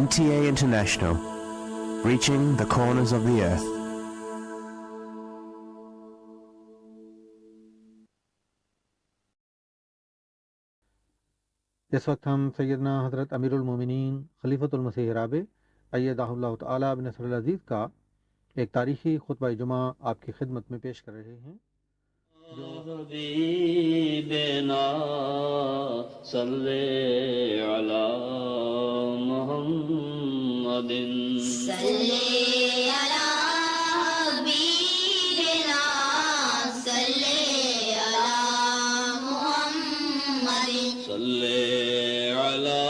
NTA International, reaching the corners of the earth. اس وقت ہم سیدنا حضرت امیر المومنین خلیفۃ المسیح رابع ایدہ اللہ تعالیٰ بنصر العزیز کا ایک تاریخی خطبہ جمعہ آپ کی خدمت میں پیش کر رہے ہیں حبیبنا صلی علی محمد صلی علی حبیبنا صلی علی محمد صلی علی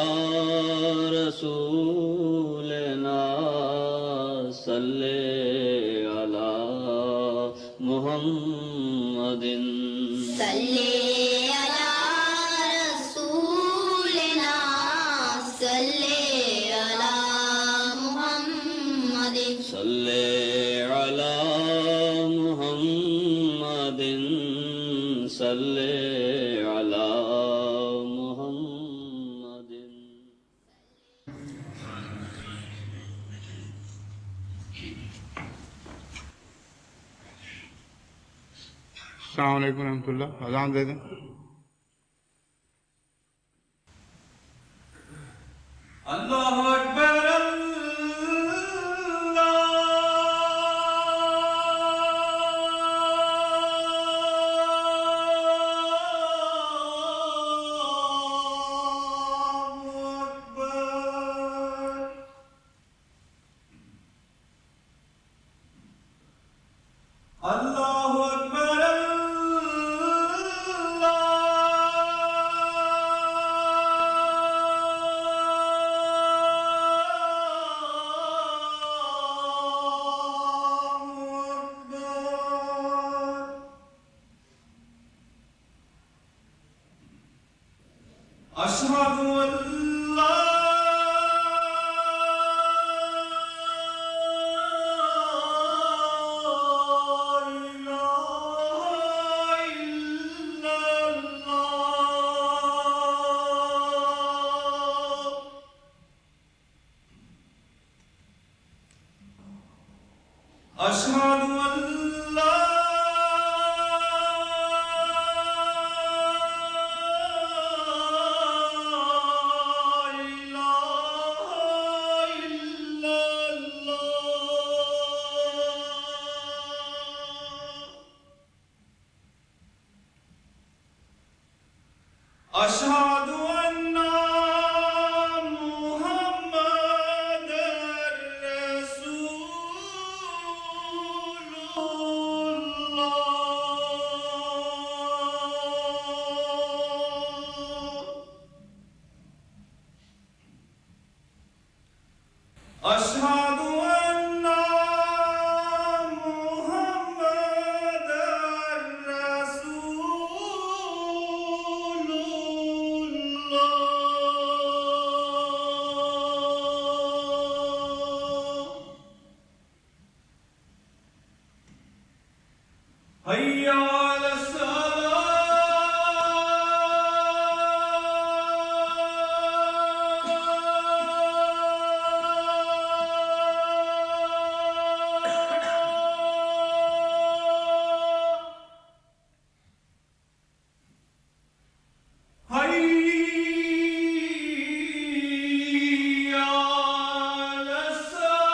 رسولنا صلی علی محمد صلی علی رسولنا صلی علی محمد صلی علی محمد صلی علی محمد. السلام علیکم ورحمۃ اللہ. اذان دے دیں. اللہ اکبر اللہ اکبر اشہد ان لا أشهد أن لا إله إلا الله أشهد أن محمد رسول الله أشهد أن محمد رسول الله حي على الصلاة حي على الصلاة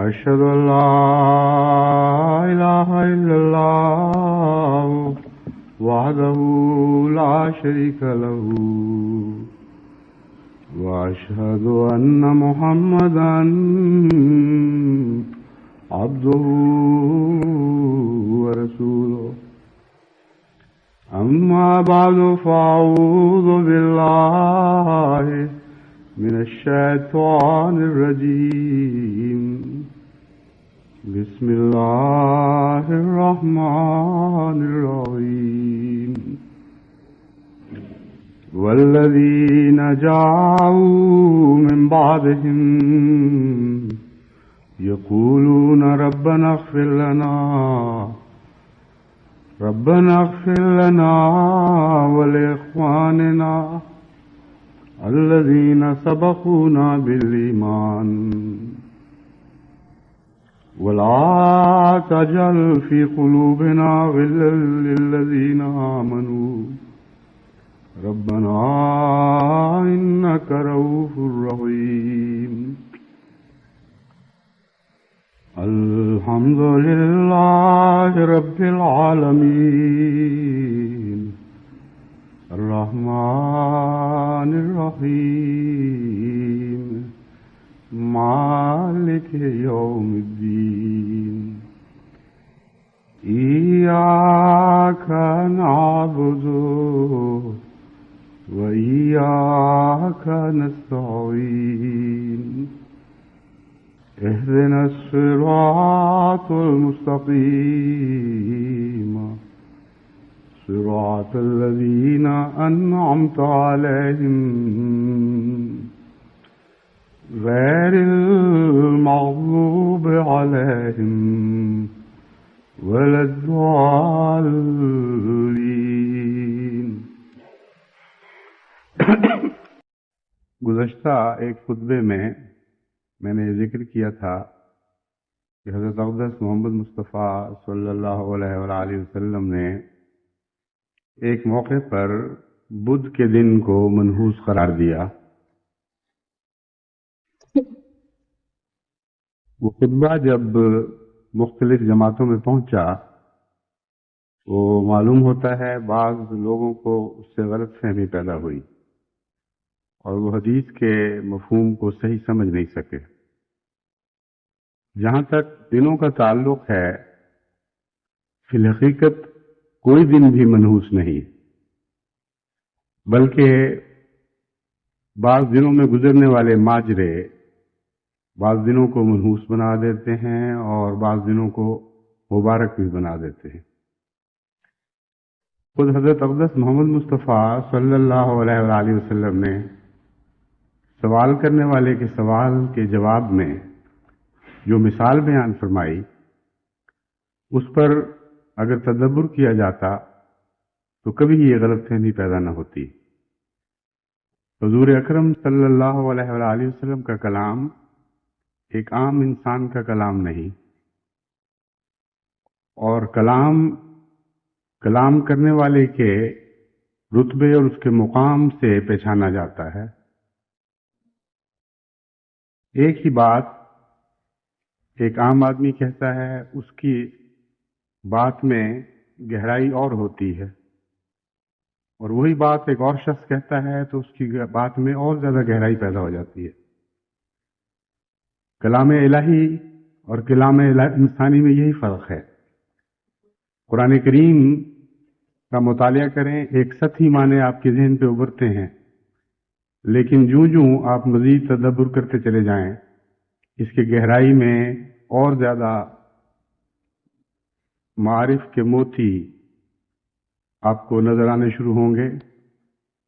أشهد أن لا إله إلا الله وحده لا شريك له وأشهد أن محمدا عبده ورسوله أما بعد فأعوذ بالله من الشيطان الرجيم بسم الله الرحمن الرحيم والذين جاءوا من بعدهم يقولون ربنا اغفر لنا ولإخواننا الذين سبقونا بالإيمان ولا تجعل في قلوبنا غلا للذين آمنوا ربنا إنك رؤوف رحيم الحمد لله رب العالمين الرحمن الرحيم مالك يوم الدين إياك نعبد وإياك نستعين اهدنا الصراط المستقيم صراط الذين أنعمت عليهم غير المغضوب عليهم ولا الضالين. گزشتہ ایک خطبے میں نے یہ ذکر کیا تھا کہ حضرت اقدس محمد مصطفیٰ صلی اللہ علیہ وآلہ وسلم نے ایک موقع پر بدھ کے دن کو منحوس قرار دیا. وہ خطبہ جب مختلف جماعتوں میں پہنچا وہ معلوم ہوتا ہے بعض لوگوں کو اس سے غلط فہمی پیدا ہوئی اور وہ حدیث کے مفہوم کو صحیح سمجھ نہیں سکے. جہاں تک دنوں کا تعلق ہے فی الحقیقت کوئی دن بھی منحوس نہیں، بلکہ بعض دنوں میں گزرنے والے ماجرے بعض دنوں کو منحوس بنا دیتے ہیں اور بعض دنوں کو مبارک بھی بنا دیتے ہیں. خود حضرت اقدس محمد مصطفیٰ صلی اللہ علیہ وآلہ وسلم نے سوال کرنے والے کے سوال کے جواب میں جو مثال بیان فرمائی اس پر اگر تدبر کیا جاتا تو کبھی یہ غلط فہمی پیدا نہ ہوتی. حضور اکرم صلی اللہ علیہ وآلہ وسلم کا کلام ایک عام انسان کا کلام نہیں، اور کلام کرنے والے کے رتبے اور اس کے مقام سے پہچانا جاتا ہے. ایک ہی بات ایک عام آدمی کہتا ہے، اس کی بات میں گہرائی اور ہوتی ہے، اور وہی بات ایک اور شخص کہتا ہے تو اس کی بات میں اور زیادہ گہرائی پیدا ہو جاتی ہے. کلام الہی اور کلام انسانی میں یہی فرق ہے. قرآن کریم کا مطالعہ کریں، ایک سطحی معنی آپ کے ذہن پہ ابھرتے ہیں، لیکن جوں آپ مزید تدبر کرتے چلے جائیں اس کے گہرائی میں اور زیادہ معارف کے موتی آپ کو نظر آنے شروع ہوں گے،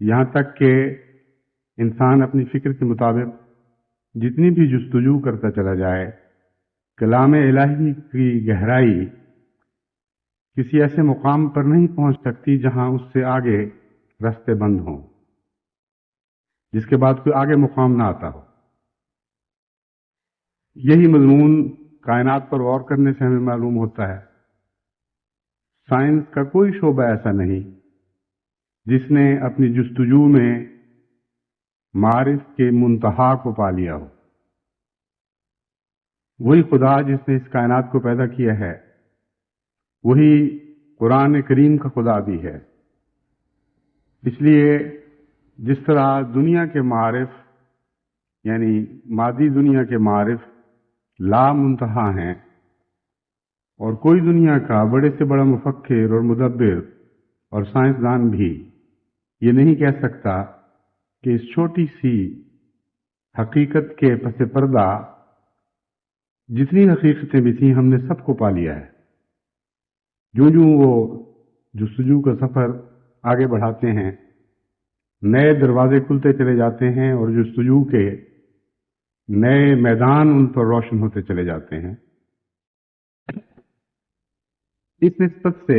یہاں تک کہ انسان اپنی فکر کے مطابق جتنی بھی جستجو کرتا چلا جائے کلام الہی کی گہرائی کسی ایسے مقام پر نہیں پہنچ سکتی جہاں اس سے آگے راستے بند ہوں، جس کے بعد کوئی آگے مقام نہ آتا ہو. یہی مضمون کائنات پر غور کرنے سے ہمیں معلوم ہوتا ہے. سائنس کا کوئی شعبہ ایسا نہیں جس نے اپنی جستجو میں معارف کے منتہا کو پا لیا ہو. وہی خدا جس نے اس کائنات کو پیدا کیا ہے وہی قرآن کریم کا خدا بھی ہے۔ اس لیے جس طرح دنیا کے معارف یعنی مادی دنیا کے معارف لا منتہا ہیں، اور کوئی دنیا کا بڑے سے بڑا مفکر اور مدبر اور سائنسدان بھی یہ نہیں کہہ سکتا کہ اس چھوٹی سی حقیقت کے پس پردہ جتنی حقیقتیں بھی تھیں ہم نے سب کو پا لیا ہے۔ جو وہ جستجو کا سفر آگے بڑھاتے ہیں، نئے دروازے کھلتے چلے جاتے ہیں اور جستجو کے نئے میدان ان پر روشن ہوتے چلے جاتے ہیں۔ اس نسبت سے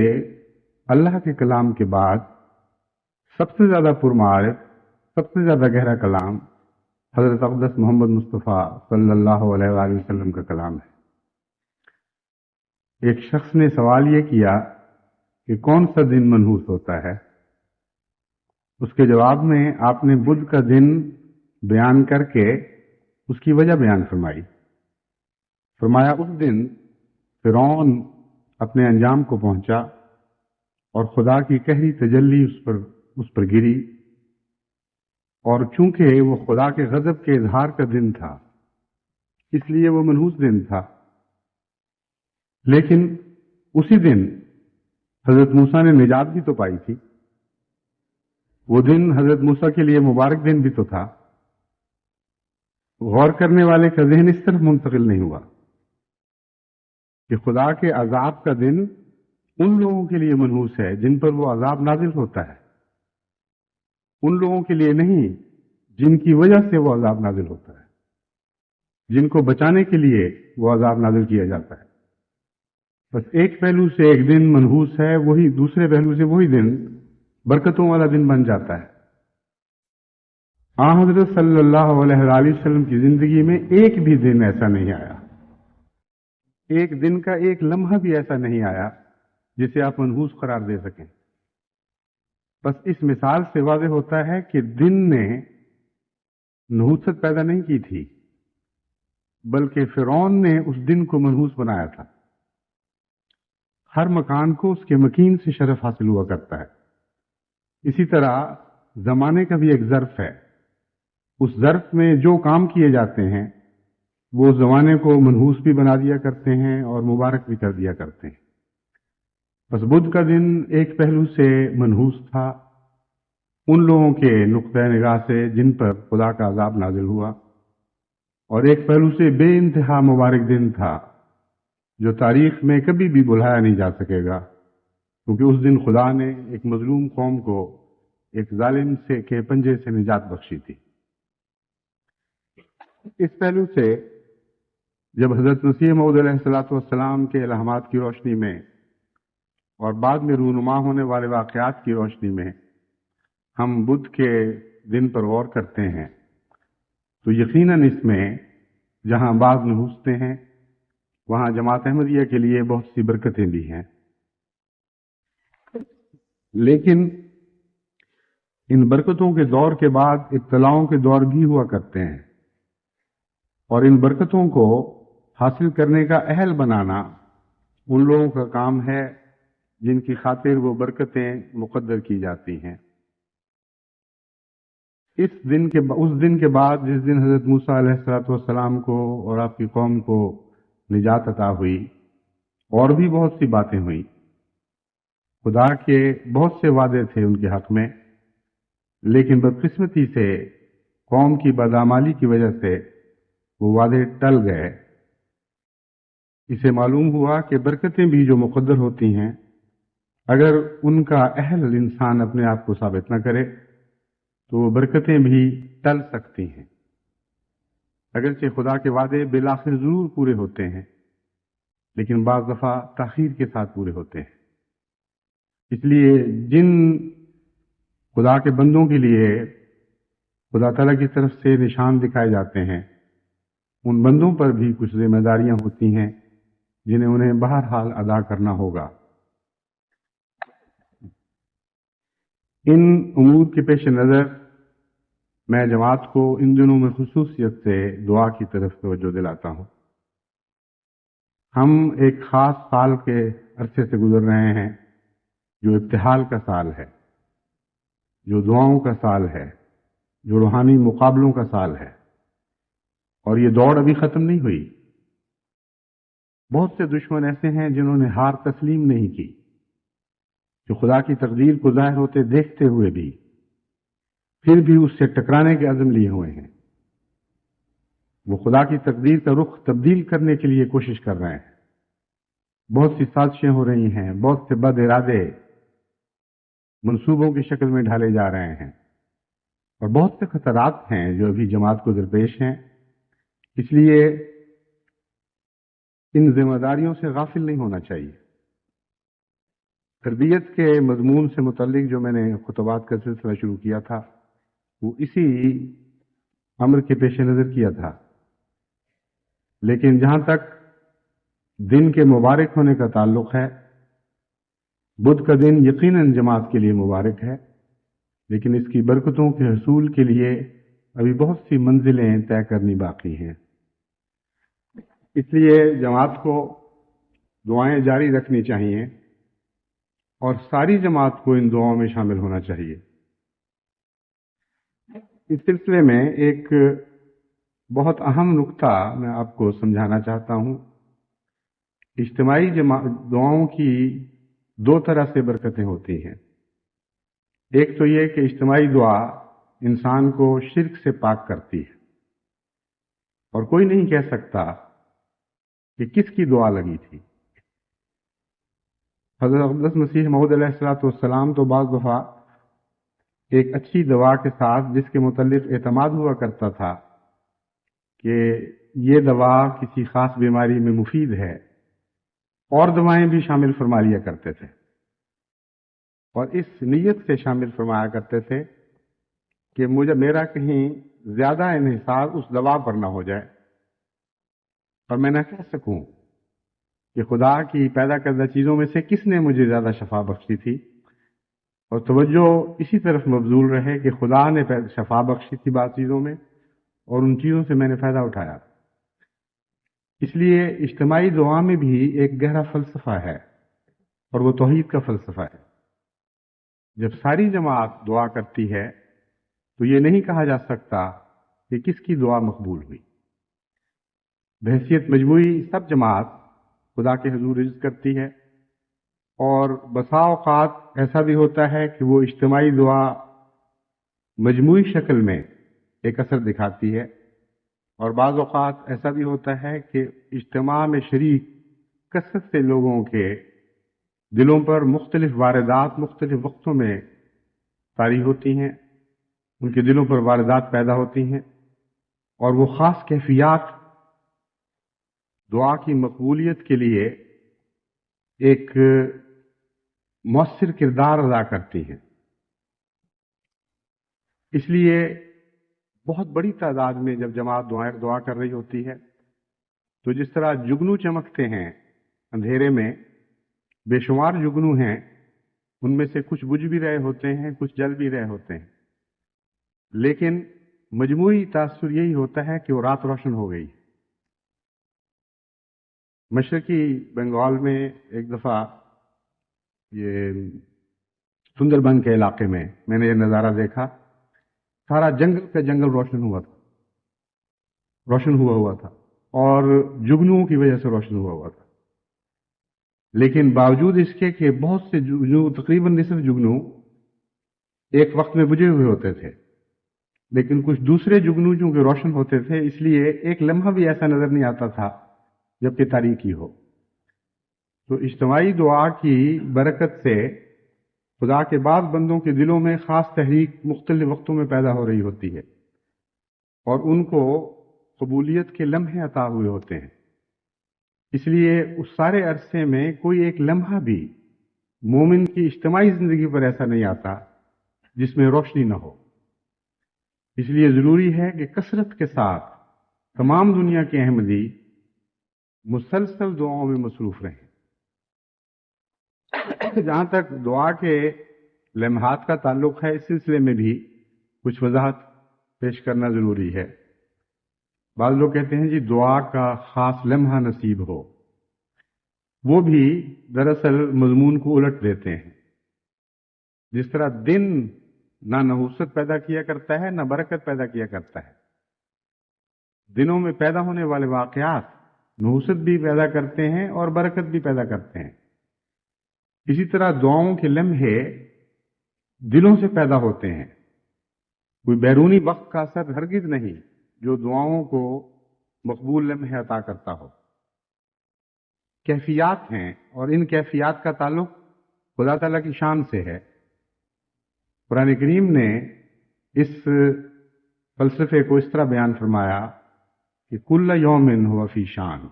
اللہ کے کلام کے بعد سب سے زیادہ پرمعارف، سب سے زیادہ گہرا کلام حضرت اقدس محمد مصطفیٰ صلی اللہ علیہ وآلہ وسلم کا کلام ہے۔ ایک شخص نے سوال یہ کیا کہ کون سا دن منحوس ہوتا ہے؟ اس کے جواب میں آپ نے بدھ کا دن بیان کر کے اس کی وجہ بیان فرمایا اس دن فرعون اپنے انجام کو پہنچا اور خدا کی قہری تجلی اس پر گری، اور چونکہ وہ خدا کے غضب کے اظہار کا دن تھا اس لیے وہ منحوس دن تھا۔ لیکن اسی دن حضرت موسیٰ نے نجات بھی تو پائی تھی، وہ دن حضرت موسیٰ کے لیے مبارک دن بھی تو تھا۔ غور کرنے والے کا ذہن اس طرف منتقل نہیں ہوا کہ خدا کے عذاب کا دن ان لوگوں کے لیے منحوس ہے جن پر وہ عذاب نازل ہوتا ہے، ان لوگوں کے لیے نہیں جن کی وجہ سے وہ عذاب نازل ہوتا ہے، جن کو بچانے کے لیے وہ عذاب نازل کیا جاتا ہے۔ بس ایک پہلو سے ایک دن منحوس ہے، وہی دوسرے پہلو سے وہی دن برکتوں والا دن بن جاتا ہے۔ حضرت صلی اللہ علیہ وآلہ وسلم کی زندگی میں ایک بھی دن ایسا نہیں آیا، ایک دن کا ایک لمحہ بھی ایسا نہیں آیا جسے آپ منحوس قرار دے سکیں۔ بس اس مثال سے واضح ہوتا ہے کہ دن نے نحوست پیدا نہیں کی تھی، بلکہ فرعون نے اس دن کو منحوس بنایا تھا۔ ہر مکان کو اس کے مکین سے شرف حاصل ہوا کرتا ہے۔ اسی طرح زمانے کا بھی ایک ظرف ہے، اس ظرف میں جو کام کیے جاتے ہیں وہ زمانے کو منحوس بھی بنا دیا کرتے ہیں اور مبارک بھی کر دیا کرتے ہیں۔ بس بدھ کا دن ایک پہلو سے منحوس تھا ان لوگوں کے نقطۂ نگاہ سے جن پر خدا کا عذاب نازل ہوا، اور ایک پہلو سے بے انتہا مبارک دن تھا جو تاریخ میں کبھی بھی بھلایا نہیں جا سکے گا، کیونکہ اس دن خدا نے ایک مظلوم قوم کو ایک ظالم کے پنجے سے نجات بخشی تھی۔ اس پہلو سے جب حضرت مسیح موعود علیہ السلام کے الہامات کی روشنی میں اور بعد میں رونما ہونے والے واقعات کی روشنی میں ہم بدھ کے دن پر غور کرتے ہیں تو یقیناً اس میں جہاں بعض نحوستیں ہیں وہاں جماعت احمدیہ کے لیے بہت سی برکتیں بھی ہیں، لیکن ان برکتوں کے دور کے بعد ابتلاؤں کے دور بھی ہوا کرتے ہیں، اور ان برکتوں کو حاصل کرنے کا اہل بنانا ان لوگوں کا کام ہے جن کی خاطر وہ برکتیں مقدر کی جاتی ہیں۔ اس دن کے بعد جس دن حضرت موسیٰ علیہ السلام کو اور آپ کی قوم کو نجات عطا ہوئی، اور بھی بہت سی باتیں ہوئیں۔ خدا کے بہت سے وعدے تھے ان کے حق میں، لیکن بدقسمتی سے قوم کی بدعمالی کی وجہ سے وہ وعدے ٹل گئے۔ اسے معلوم ہوا کہ برکتیں بھی جو مقدر ہوتی ہیں اگر ان کا اہل انسان اپنے آپ کو ثابت نہ کرے تو وہ برکتیں بھی ٹل سکتی ہیں، اگرچہ خدا کے وعدے بالآخر ضرور پورے ہوتے ہیں، لیکن بعض دفعہ تاخیر کے ساتھ پورے ہوتے ہیں۔ اس لیے جن خدا کے بندوں کے لیے خدا تعالیٰ کی طرف سے نشان دکھائے جاتے ہیں ان بندوں پر بھی کچھ ذمہ داریاں ہوتی ہیں جنہیں انہیں بہرحال ادا کرنا ہوگا۔ ان امور کے پیش نظر میں جماعت کو ان دنوں میں خصوصیت سے دعا کی طرف توجہ دلاتا ہوں۔ ہم ایک خاص سال کے عرصے سے گزر رہے ہیں جو ابتحال کا سال ہے، جو دعاؤں کا سال ہے، جو روحانی مقابلوں کا سال ہے، اور یہ دوڑ ابھی ختم نہیں ہوئی۔ بہت سے دشمن ایسے ہیں جنہوں نے ہار تسلیم نہیں کی، جو خدا کی تقدیر کو ظاہر ہوتے دیکھتے ہوئے بھی پھر بھی اس سے ٹکرانے کے عزم لیے ہوئے ہیں۔ وہ خدا کی تقدیر کا رخ تبدیل کرنے کے لیے کوشش کر رہے ہیں۔ بہت سی سازشیں ہو رہی ہیں، بہت سے بد ارادے منصوبوں کی شکل میں ڈھالے جا رہے ہیں، اور بہت سے خطرات ہیں جو ابھی جماعت کو درپیش ہیں۔ اس لیے ان ذمہ داریوں سے غافل نہیں ہونا چاہیے۔ تربیت کے مضمون سے متعلق جو میں نے خطبات کا سلسلہ شروع کیا تھا وہ اسی امر کے پیش نظر کیا تھا، لیکن جہاں تک دن کے مبارک ہونے کا تعلق ہے، بدھ کا دن یقیناً جماعت کے لیے مبارک ہے، لیکن اس کی برکتوں کے حصول کے لیے ابھی بہت سی منزلیں طے کرنی باقی ہیں۔ اس لیے جماعت کو دعائیں جاری رکھنی چاہیے اور ساری جماعت کو ان دعاؤں میں شامل ہونا چاہیے۔ اس سلسلے میں ایک بہت اہم نقطہ میں آپ کو سمجھانا چاہتا ہوں۔ اجتماعی دعاؤں کی دو طرح سے برکتیں ہوتی ہیں۔ ایک تو یہ کہ اجتماعی دعا انسان کو شرک سے پاک کرتی ہے، اور کوئی نہیں کہہ سکتا کہ کس کی دعا لگی تھی۔ حضرت اقدس مسیح موعود علیہ السلام تو بعض دفعہ ایک اچھی دوا کے ساتھ جس کے متعلق اعتماد ہوا کرتا تھا کہ یہ دوا کسی خاص بیماری میں مفید ہے، اور دوائیں بھی شامل فرما لیا کرتے تھے، اور اس نیت سے شامل فرمایا کرتے تھے کہ میرا کہیں زیادہ انحصار اس دوا پر نہ ہو جائے اور میں نہ کہہ سکوں کہ خدا کی پیدا کردہ چیزوں میں سے کس نے مجھے زیادہ شفا بخشی تھی، اور توجہ اسی طرف مبذول رہے کہ خدا نے شفا بخشی تھی بعض چیزوں میں، اور ان چیزوں سے میں نے فائدہ اٹھایا۔ اس لیے اجتماعی دعا میں بھی ایک گہرا فلسفہ ہے، اور وہ توحید کا فلسفہ ہے۔ جب ساری جماعت دعا کرتی ہے تو یہ نہیں کہا جا سکتا کہ کس کی دعا مقبول ہوئی۔ بحیثیت مجموعی سب جماعت خدا کے حضور عرض کرتی ہے، اور بسا اوقات ایسا بھی ہوتا ہے کہ وہ اجتماعی دعا مجموعی شکل میں ایک اثر دکھاتی ہے، اور بعض اوقات ایسا بھی ہوتا ہے کہ اجتماع میں شریک کثرت سے لوگوں کے دلوں پر مختلف واردات مختلف وقتوں میں طاری ہوتی ہیں، ان کے دلوں پر واردات پیدا ہوتی ہیں، اور وہ خاص کیفیات دعا کی مقبولیت کے لیے ایک مؤثر کردار ادا کرتی ہیں۔ اس لیے بہت بڑی تعداد میں جب جماعت دعا کر رہی ہوتی ہے تو جس طرح جگنو چمکتے ہیں اندھیرے میں، بے شمار جگنو ہیں، ان میں سے کچھ بجھ بھی رہے ہوتے ہیں، کچھ جل بھی رہے ہوتے ہیں، لیکن مجموعی تاثر یہی ہوتا ہے کہ وہ رات روشن ہو گئی۔ مشرقی بنگال میں ایک دفعہ یہ سندر بن کے علاقے میں نے یہ نظارہ دیکھا، سارا جنگل کا جنگل روشن ہوا تھا اور جگنوؤں کی وجہ سے روشن ہوا تھا، لیکن باوجود اس کے کہ بہت سے جگنو، تقریباً نصف جگنو ایک وقت میں بجھے ہوئے ہوتے تھے، لیکن کچھ دوسرے جگنو چونکہ روشن ہوتے تھے، اس لیے ایک لمحہ بھی ایسا نظر نہیں آتا تھا جبکہ تاریکی ہو۔ تو اجتماعی دعا کی برکت سے خدا کے بعض بندوں کے دلوں میں خاص تحریک مختلف وقتوں میں پیدا ہو رہی ہوتی ہے، اور ان کو قبولیت کے لمحے عطا ہوئے ہوتے ہیں۔ اس لیے اس سارے عرصے میں کوئی ایک لمحہ بھی مومن کی اجتماعی زندگی پر ایسا نہیں آتا جس میں روشنی نہ ہو۔ اس لیے ضروری ہے کہ کثرت کے ساتھ تمام دنیا کے احمدی مسلسل دعاؤں میں مصروف رہیں۔ جہاں تک دعا کے لمحات کا تعلق ہے، اس سلسلے میں بھی کچھ وضاحت پیش کرنا ضروری ہے۔ بعض لوگ کہتے ہیں جی دعا کا خاص لمحہ نصیب ہو، وہ بھی دراصل مضمون کو الٹ دیتے ہیں۔ جس طرح دن نہ نحوست پیدا کیا کرتا ہے نہ برکت پیدا کیا کرتا ہے، دنوں میں پیدا ہونے والے واقعات نحوست بھی پیدا کرتے ہیں اور برکت بھی پیدا کرتے ہیں۔ اسی طرح دعاؤں کے لمحے دلوں سے پیدا ہوتے ہیں، کوئی بیرونی وقت کا اثر ہرگز نہیں جو دعاؤں کو مقبول لمحے عطا کرتا ہو۔ کیفیات ہیں اور ان کیفیات کا تعلق خدا تعالیٰ کی شان سے ہے۔ قرآن کریم نے اس فلسفے کو اس طرح بیان فرمایا کہ کل یوم ہوا فی شان،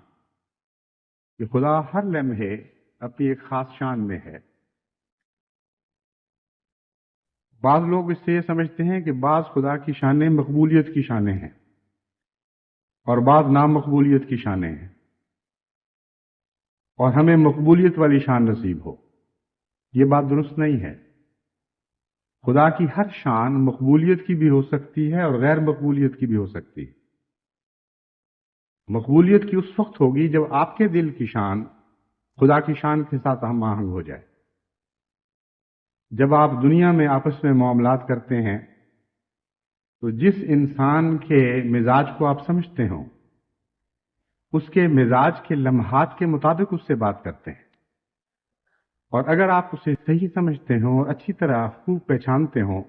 کہ خدا ہر لمحے اپنی ایک خاص شان میں ہے۔ بعض لوگ اس سے یہ سمجھتے ہیں کہ بعض خدا کی شانیں مقبولیت کی شانیں ہیں اور بعض نامقبولیت کی شانیں ہیں، اور ہمیں مقبولیت والی شان نصیب ہو۔ یہ بات درست نہیں ہے۔ خدا کی ہر شان مقبولیت کی بھی ہو سکتی ہے اور غیر مقبولیت کی بھی ہو سکتی ہے۔ مقبولیت کی اس وقت ہوگی جب آپ کے دل کی شان خدا کی شان کے ساتھ ہم آہنگ ہو جائے۔ جب آپ دنیا میں آپس میں معاملات کرتے ہیں تو جس انسان کے مزاج کو آپ سمجھتے ہوں اس کے مزاج کے لمحات کے مطابق اس سے بات کرتے ہیں، اور اگر آپ اسے صحیح سمجھتے ہوں اور اچھی طرح خوب پہچانتے ہوں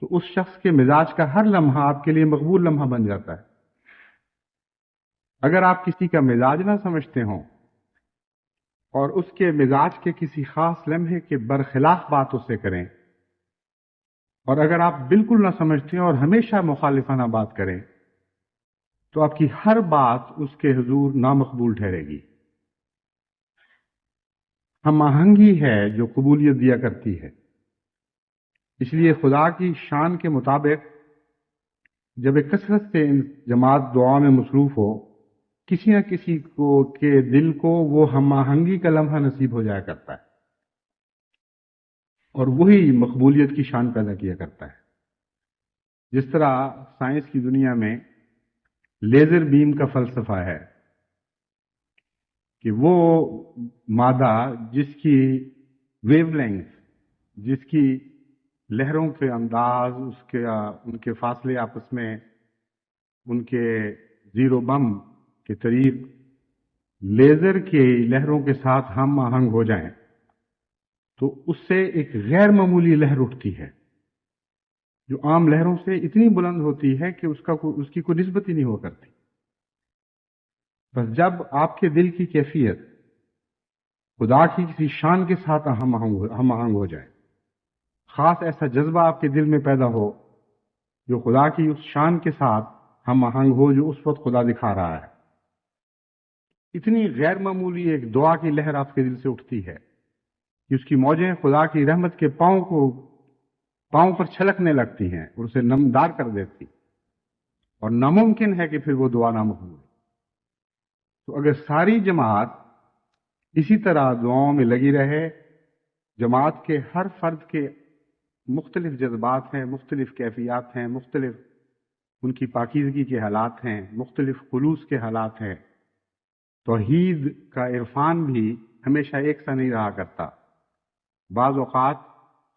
تو اس شخص کے مزاج کا ہر لمحہ آپ کے لیے مقبول لمحہ بن جاتا ہے۔ اگر آپ کسی کا مزاج نہ سمجھتے ہوں اور اس کے مزاج کے کسی خاص لمحے کے برخلاف بات اس سے کریں، اور اگر آپ بالکل نہ سمجھتے ہیں اور ہمیشہ مخالفانہ بات کریں تو آپ کی ہر بات اس کے حضور نامقبول ٹھہرے گی۔ ہم آہنگی ہے جو قبولیت دیا کرتی ہے۔ اس لیے خدا کی شان کے مطابق جب ایک کثرت سے جماعت دعا میں مصروف ہو، کسی نہ کسی کو کے دل کو وہ ہم آہنگی کا لمحہ نصیب ہو جایا کرتا ہے، اور وہی مقبولیت کی شان پیدا کیا کرتا ہے۔ جس طرح سائنس کی دنیا میں لیزر بیم کا فلسفہ ہے کہ وہ مادہ جس کی ویو لینگتھ، جس کی لہروں کے انداز، ان کے فاصلے آپس میں، ان کے زیرو بم کے طریق لیزر کی لہروں کے ساتھ ہم آہنگ ہو جائیں تو اس سے ایک غیر معمولی لہر اٹھتی ہے جو عام لہروں سے اتنی بلند ہوتی ہے کہ اس کی کوئی نسبت ہی نہیں ہوا کرتی۔ بس جب آپ کے دل کی کیفیت خدا کی کسی شان کے ساتھ ہم آہنگ ہو جائے، خاص ایسا جذبہ آپ کے دل میں پیدا ہو جو خدا کی اس شان کے ساتھ ہم آہنگ ہو جو اس وقت خدا دکھا رہا ہے، اتنی غیر معمولی ایک دعا کی لہر آپ کے دل سے اٹھتی ہے کہ اس کی موجیں خدا کی رحمت کے پاؤں پر چھلکنے لگتی ہیں اور اسے نمدار کر دیتی، اور ناممکن ہے کہ پھر وہ دعا نہ مقبول ہو۔ تو اگر ساری جماعت اسی طرح دعاؤں میں لگی رہے، جماعت کے ہر فرد کے مختلف جذبات ہیں، مختلف کیفیات ہیں، مختلف ان کی پاکیزگی کے حالات ہیں، مختلف خلوص کے حالات ہیں، توحید کا عرفان بھی ہمیشہ ایک سا نہیں رہا کرتا۔ بعض اوقات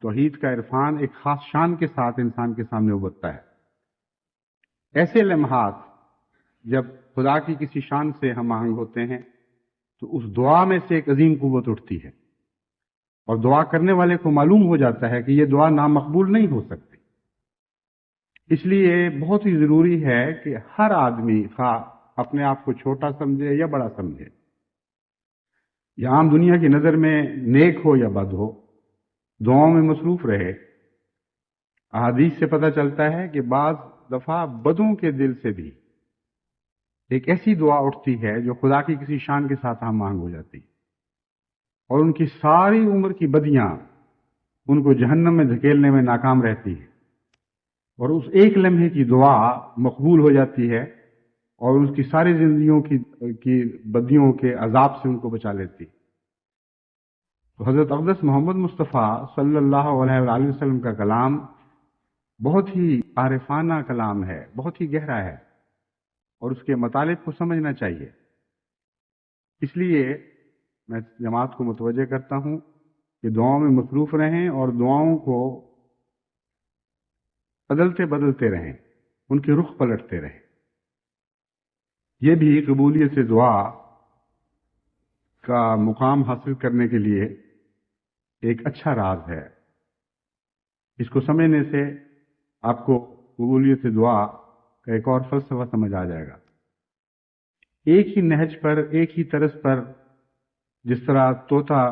توحید کا عرفان ایک خاص شان کے ساتھ انسان کے سامنے ابھرتا ہے۔ ایسے لمحات جب خدا کی کسی شان سے ہم آہنگ ہوتے ہیں تو اس دعا میں سے ایک عظیم قوت اٹھتی ہے، اور دعا کرنے والے کو معلوم ہو جاتا ہے کہ یہ دعا نامقبول نہیں ہو سکتی۔ اس لیے بہت ہی ضروری ہے کہ ہر آدمی خواہ اپنے آپ کو چھوٹا سمجھے یا بڑا سمجھے، یا عام دنیا کی نظر میں نیک ہو یا بد ہو، دعاؤں میں مصروف رہے۔ احادیث سے پتہ چلتا ہے کہ بعض دفعہ بدوں کے دل سے بھی ایک ایسی دعا اٹھتی ہے جو خدا کی کسی شان کے ساتھ ہم آہنگ ہو جاتی، اور ان کی ساری عمر کی بدیاں ان کو جہنم میں دھکیلنے میں ناکام رہتی ہے، اور اس ایک لمحے کی دعا مقبول ہو جاتی ہے اور اس کی ساری زندگیوں کی بدیوں کے عذاب سے ان کو بچا لیتی۔ تو حضرت اقدس محمد مصطفیٰ صلی اللہ علیہ وآلہ وسلم کا کلام بہت ہی عارفانہ کلام ہے، بہت ہی گہرا ہے، اور اس کے مطالب کو سمجھنا چاہیے۔ اس لیے میں جماعت کو متوجہ کرتا ہوں کہ دعاؤں میں مصروف رہیں اور دعاؤں کو بدلتے بدلتے رہیں، ان کے رخ پلٹتے رہیں۔ یہ بھی قبولیت دعا کا مقام حاصل کرنے کے لیے ایک اچھا راز ہے۔ اس کو سمجھنے سے آپ کو قبولیت دعا کا ایک اور فلسفہ سمجھ آ جائے گا۔ ایک ہی نہج پر، ایک ہی طرز پر، جس طرح طوطا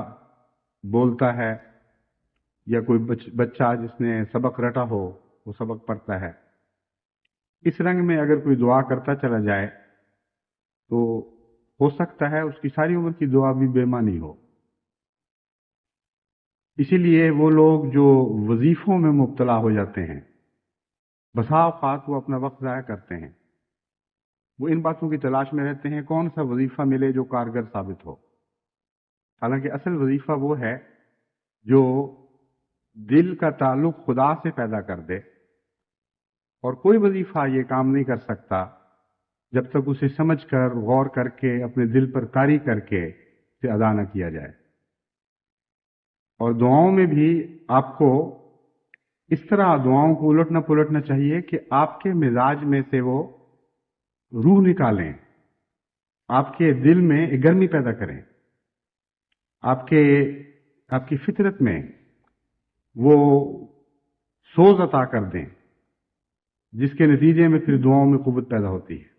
بولتا ہے یا کوئی بچہ جس نے سبق رٹا ہو وہ سبق پڑھتا ہے، اس رنگ میں اگر کوئی دعا کرتا چلا جائے تو ہو سکتا ہے اس کی ساری عمر کی دعا بھی بے معنی ہو۔ اسی لیے وہ لوگ جو وظیفوں میں مبتلا ہو جاتے ہیں، بسا اوقات وہ اپنا وقت ضائع کرتے ہیں، وہ ان باتوں کی تلاش میں رہتے ہیں کون سا وظیفہ ملے جو کارگر ثابت ہو، حالانکہ اصل وظیفہ وہ ہے جو دل کا تعلق خدا سے پیدا کر دے، اور کوئی وظیفہ یہ کام نہیں کر سکتا جب تک اسے سمجھ کر، غور کر کے، اپنے دل پر طاری کر کے اسے ادا نہ کیا جائے۔ اور دعاؤں میں بھی آپ کو اس طرح دعاؤں کو الٹنا پلٹنا چاہیے کہ آپ کے مزاج میں سے وہ روح نکالیں، آپ کے دل میں ایک گرمی پیدا کریں، آپ کی فطرت میں وہ سوز عطا کر دیں، جس کے نتیجے میں پھر دعاؤں میں قوت پیدا ہوتی ہے۔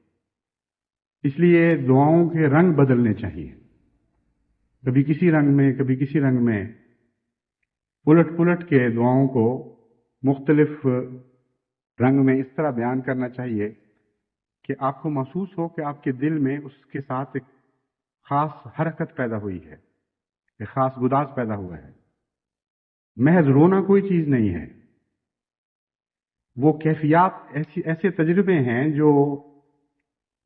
اس لیے دعاؤں کے رنگ بدلنے چاہیے، کبھی کسی رنگ میں، کبھی کسی رنگ میں، پلٹ پلٹ کے دعاؤں کو مختلف رنگ میں اس طرح بیان کرنا چاہیے کہ آپ کو محسوس ہو کہ آپ کے دل میں اس کے ساتھ ایک خاص حرکت پیدا ہوئی ہے، ایک خاص گداز پیدا ہوا ہے۔ محض رونا کوئی چیز نہیں ہے، وہ کیفیات ایسے تجربے ہیں جو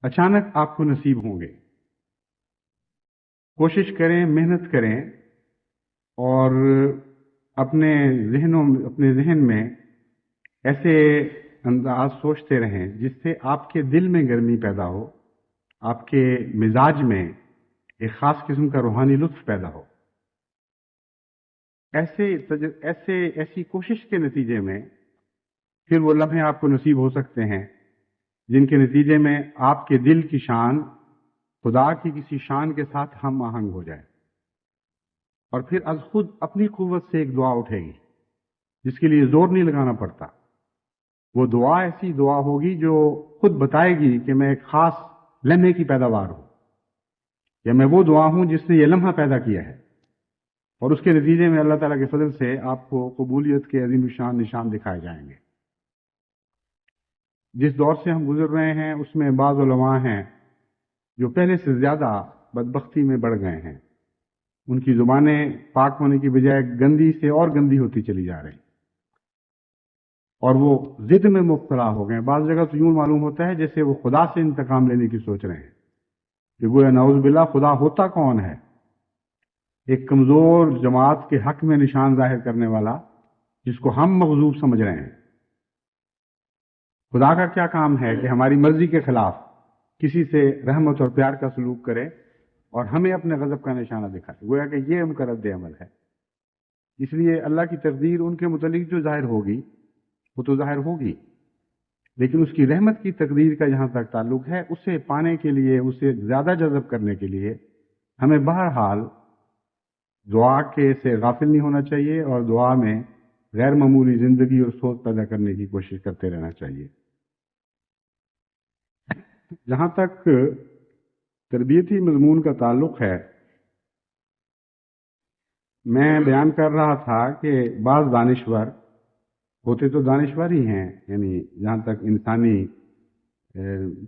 اچانک آپ کو نصیب ہوں گے۔ کوشش کریں، محنت کریں، اور اپنے ذہن میں ایسے انداز سوچتے رہیں جس سے آپ کے دل میں گرمی پیدا ہو، آپ کے مزاج میں ایک خاص قسم کا روحانی لطف پیدا ہو۔ ایسی کوشش کے نتیجے میں پھر وہ لمحے آپ کو نصیب ہو سکتے ہیں جن کے نتیجے میں آپ کے دل کی شان خدا کی کسی شان کے ساتھ ہم آہنگ ہو جائے، اور پھر از خود اپنی قوت سے ایک دعا اٹھے گی جس کے لیے زور نہیں لگانا پڑتا۔ وہ دعا ایسی دعا ہوگی جو خود بتائے گی کہ میں ایک خاص لمحے کی پیداوار ہوں، یا میں وہ دعا ہوں جس نے یہ لمحہ پیدا کیا ہے، اور اس کے نتیجے میں اللہ تعالیٰ کے فضل سے آپ کو قبولیت کے عظیم الشان نشان دکھائے جائیں گے۔ جس دور سے ہم گزر رہے ہیں اس میں بعض علماء ہیں جو پہلے سے زیادہ بدبختی میں بڑھ گئے ہیں، ان کی زبانیں پاک ہونے کی بجائے گندی سے اور گندی ہوتی چلی جا رہی، اور وہ ضد میں مبتلا ہو گئے۔ بعض جگہ تو یوں معلوم ہوتا ہے جیسے وہ خدا سے انتقام لینے کی سوچ رہے ہیں کہ گویا نعوذ باللہ خدا ہوتا کون ہے، ایک کمزور جماعت کے حق میں نشان ظاہر کرنے والا جس کو ہم مغضوب سمجھ رہے ہیں۔ خدا کا کیا کام ہے کہ ہماری مرضی کے خلاف کسی سے رحمت اور پیار کا سلوک کرے اور ہمیں اپنے غضب کا نشانہ دکھائے، گویا کہ یہ ان کا رد عمل ہے۔ اس لیے اللہ کی تقدیر ان کے متعلق جو ظاہر ہوگی وہ تو ظاہر ہوگی، لیکن اس کی رحمت کی تقدیر کا جہاں تک تعلق ہے، اسے پانے کے لیے، اسے زیادہ جذب کرنے کے لیے ہمیں بہرحال دعا کے سے غافل نہیں ہونا چاہیے، اور دعا میں غیر معمولی زندگی اور سوچ پیدا کرنے کی کوشش کرتے رہنا چاہیے۔ جہاں تک تربیتی مضمون کا تعلق ہے، میں بیان کر رہا تھا کہ بعض دانشور ہوتے تو دانشور ہی ہیں، یعنی جہاں تک انسانی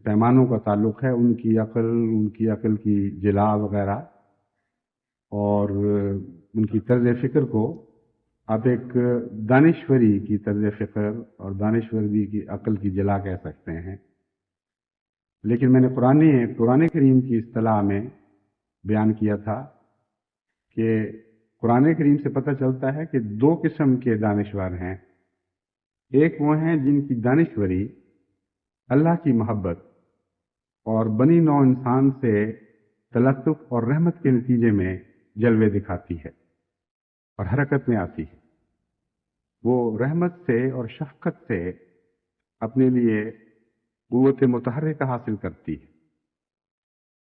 پیمانوں کا تعلق ہے، ان کی عقل کی جلا وغیرہ اور ان کی طرز فکر کو آپ ایک دانشوری کی طرز فکر اور دانشوری کی عقل کی جلا کہہ سکتے ہیں، لیکن میں نے قرآن کریم کی اصطلاح میں بیان کیا تھا کہ قرآن کریم سے پتہ چلتا ہے کہ دو قسم کے دانشور ہیں۔ ایک وہ ہیں جن کی دانشوری اللہ کی محبت اور بنی نوع انسان سے تلطف اور رحمت کے نتیجے میں جلوے دکھاتی ہے اور حرکت میں آتی ہے. وہ رحمت سے اور شفقت سے اپنے لیے قوت متحرکہ حاصل کرتی ہے.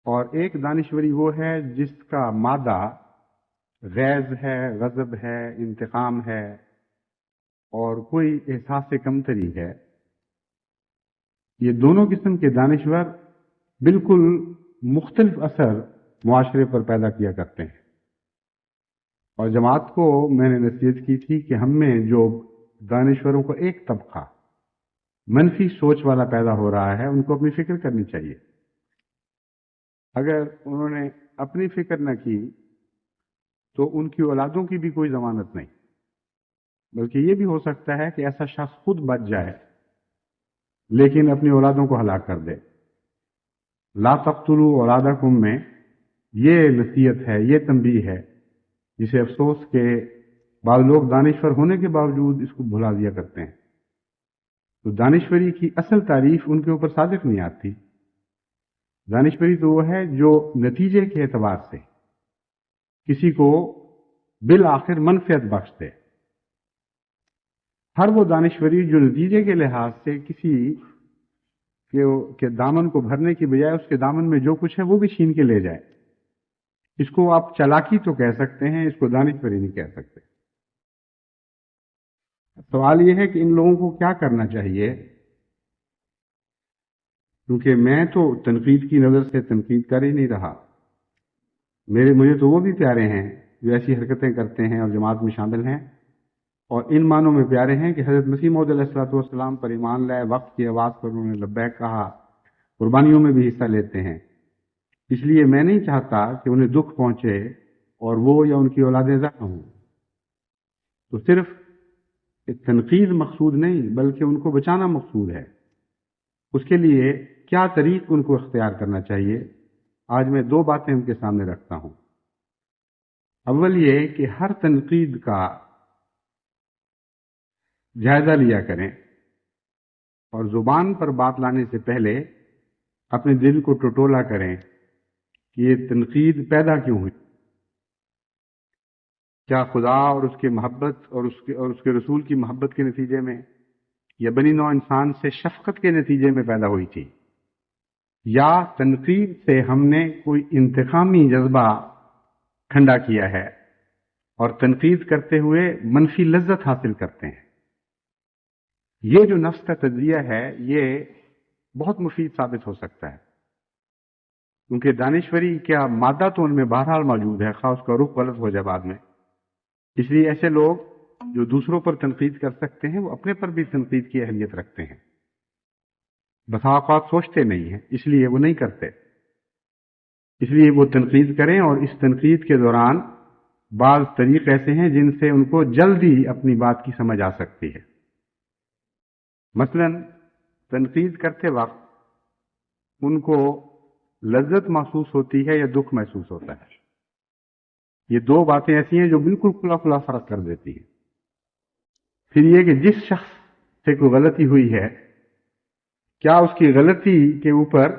اور ایک دانشوری وہ ہے جس کا مادہ غیظ ہے، غضب ہے، انتقام ہے اور کوئی احساس کمتری ہے. یہ دونوں قسم کے دانشور بالکل مختلف اثر معاشرے پر پیدا کیا کرتے ہیں. اور جماعت کو میں نے نصیحت کی تھی کہ ہم میں جو دانشوروں کو ایک طبقہ منفی سوچ والا پیدا ہو رہا ہے ان کو اپنی فکر کرنی چاہیے. اگر انہوں نے اپنی فکر نہ کی تو ان کی اولادوں کی بھی کوئی ضمانت نہیں، بلکہ یہ بھی ہو سکتا ہے کہ ایسا شخص خود بچ جائے لیکن اپنی اولادوں کو ہلاک کر دے. لا تقتلوا اولادکم میں یہ نصیحت ہے، یہ تنبیہ ہے جسے افسوس کہ بعض لوگ دانشور ہونے کے باوجود اس کو بھلا دیا کرتے ہیں. تو دانشوری کی اصل تعریف ان کے اوپر صادق نہیں آتی. دانشوری تو وہ ہے جو نتیجے کے اعتبار سے کسی کو بالآخر منفعت بخش دے. ہر وہ دانشوری جو نتیجے کے لحاظ سے کسی کے دامن کو بھرنے کی بجائے اس کے دامن میں جو کچھ ہے وہ بھی چھین کے لے جائے، اس کو آپ چالاکی تو کہہ سکتے ہیں، اس کو دانشوری نہیں کہہ سکتے. سوال یہ ہے کہ ان لوگوں کو کیا کرنا چاہیے، کیونکہ میں تو تنقید کی نظر سے تنقید کر ہی نہیں رہا. مجھے تو وہ بھی پیارے ہیں جو ایسی حرکتیں کرتے ہیں اور جماعت میں شامل ہیں، اور ان معنوں میں پیارے ہیں کہ حضرت مسیح موعود علیہ الصلوۃ والسلام پر ایمان لائے، وقت کی آواز پر انہوں نے لبیک کہا، قربانیوں میں بھی حصہ لیتے ہیں. اس لیے میں نہیں چاہتا کہ انہیں دکھ پہنچے اور وہ یا ان کی اولادیں زخم ہوں. تو صرف تنقید مقصود نہیں بلکہ ان کو بچانا مقصود ہے. اس کے لیے کیا طریق ان کو اختیار کرنا چاہیے، آج میں دو باتیں ان کے سامنے رکھتا ہوں. اول یہ کہ ہر تنقید کا جائزہ لیا کریں اور زبان پر بات لانے سے پہلے اپنے دل کو ٹٹولا کریں کہ یہ تنقید پیدا کیوں ہوئی. کیا خدا اور اس کے محبت اور اس کے رسول کی محبت کے نتیجے میں، یا بنی نوع انسان سے شفقت کے نتیجے میں پیدا ہوئی تھی، یا تنقید سے ہم نے کوئی انتقامی جذبہ ٹھنڈا کیا ہے اور تنقید کرتے ہوئے منفی لذت حاصل کرتے ہیں. یہ جو نفس کا تجزیہ ہے یہ بہت مفید ثابت ہو سکتا ہے، کیونکہ دانشوری کیا مادہ تو ان میں بہرحال موجود ہے، خواہ اس کا رخ غلط ہو جائے بعد میں. اس لیے ایسے لوگ جو دوسروں پر تنقید کر سکتے ہیں وہ اپنے پر بھی تنقید کی اہلیت رکھتے ہیں. بسا اوقات سوچتے نہیں ہیں، اس لیے وہ نہیں کرتے. اس لیے وہ تنقید کریں، اور اس تنقید کے دوران بعض طریق ایسے ہیں جن سے ان کو جلدی اپنی بات کی سمجھ آ سکتی ہے. مثلا تنقید کرتے وقت ان کو لذت محسوس ہوتی ہے یا دکھ محسوس ہوتا ہے. یہ دو باتیں ایسی ہیں جو بالکل کھلا کھلا فرق کر دیتی ہیں. پھر یہ کہ جس شخص سے کوئی غلطی ہوئی ہے، کیا اس کی غلطی کے اوپر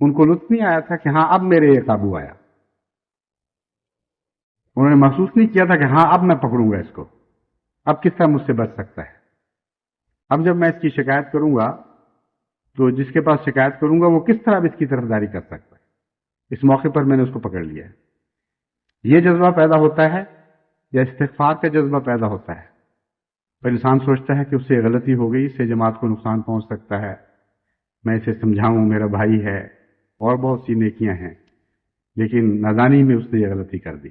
ان کو لطف نہیں آیا تھا کہ ہاں اب میرے یہ قابو آیا؟ انہوں نے محسوس نہیں کیا تھا کہ ہاں اب میں پکڑوں گا اس کو، اب کس طرح مجھ سے بچ سکتا ہے. اب جب میں اس کی شکایت کروں گا تو جس کے پاس شکایت کروں گا وہ کس طرح اب اس کی طرفداری کر سکتا ہے. اس موقع پر میں نے اس کو پکڑ لیا ہے. یہ جذبہ پیدا ہوتا ہے یا استغفار کا جذبہ پیدا ہوتا ہے. پر انسان سوچتا ہے کہ اس سے غلطی ہو گئی، اس سے جماعت کو نقصان پہنچ سکتا ہے، میں اسے سمجھاؤں، میرا بھائی ہے، اور بہت سی نیکیاں ہیں، لیکن نادانی میں اس نے یہ غلطی کر دی.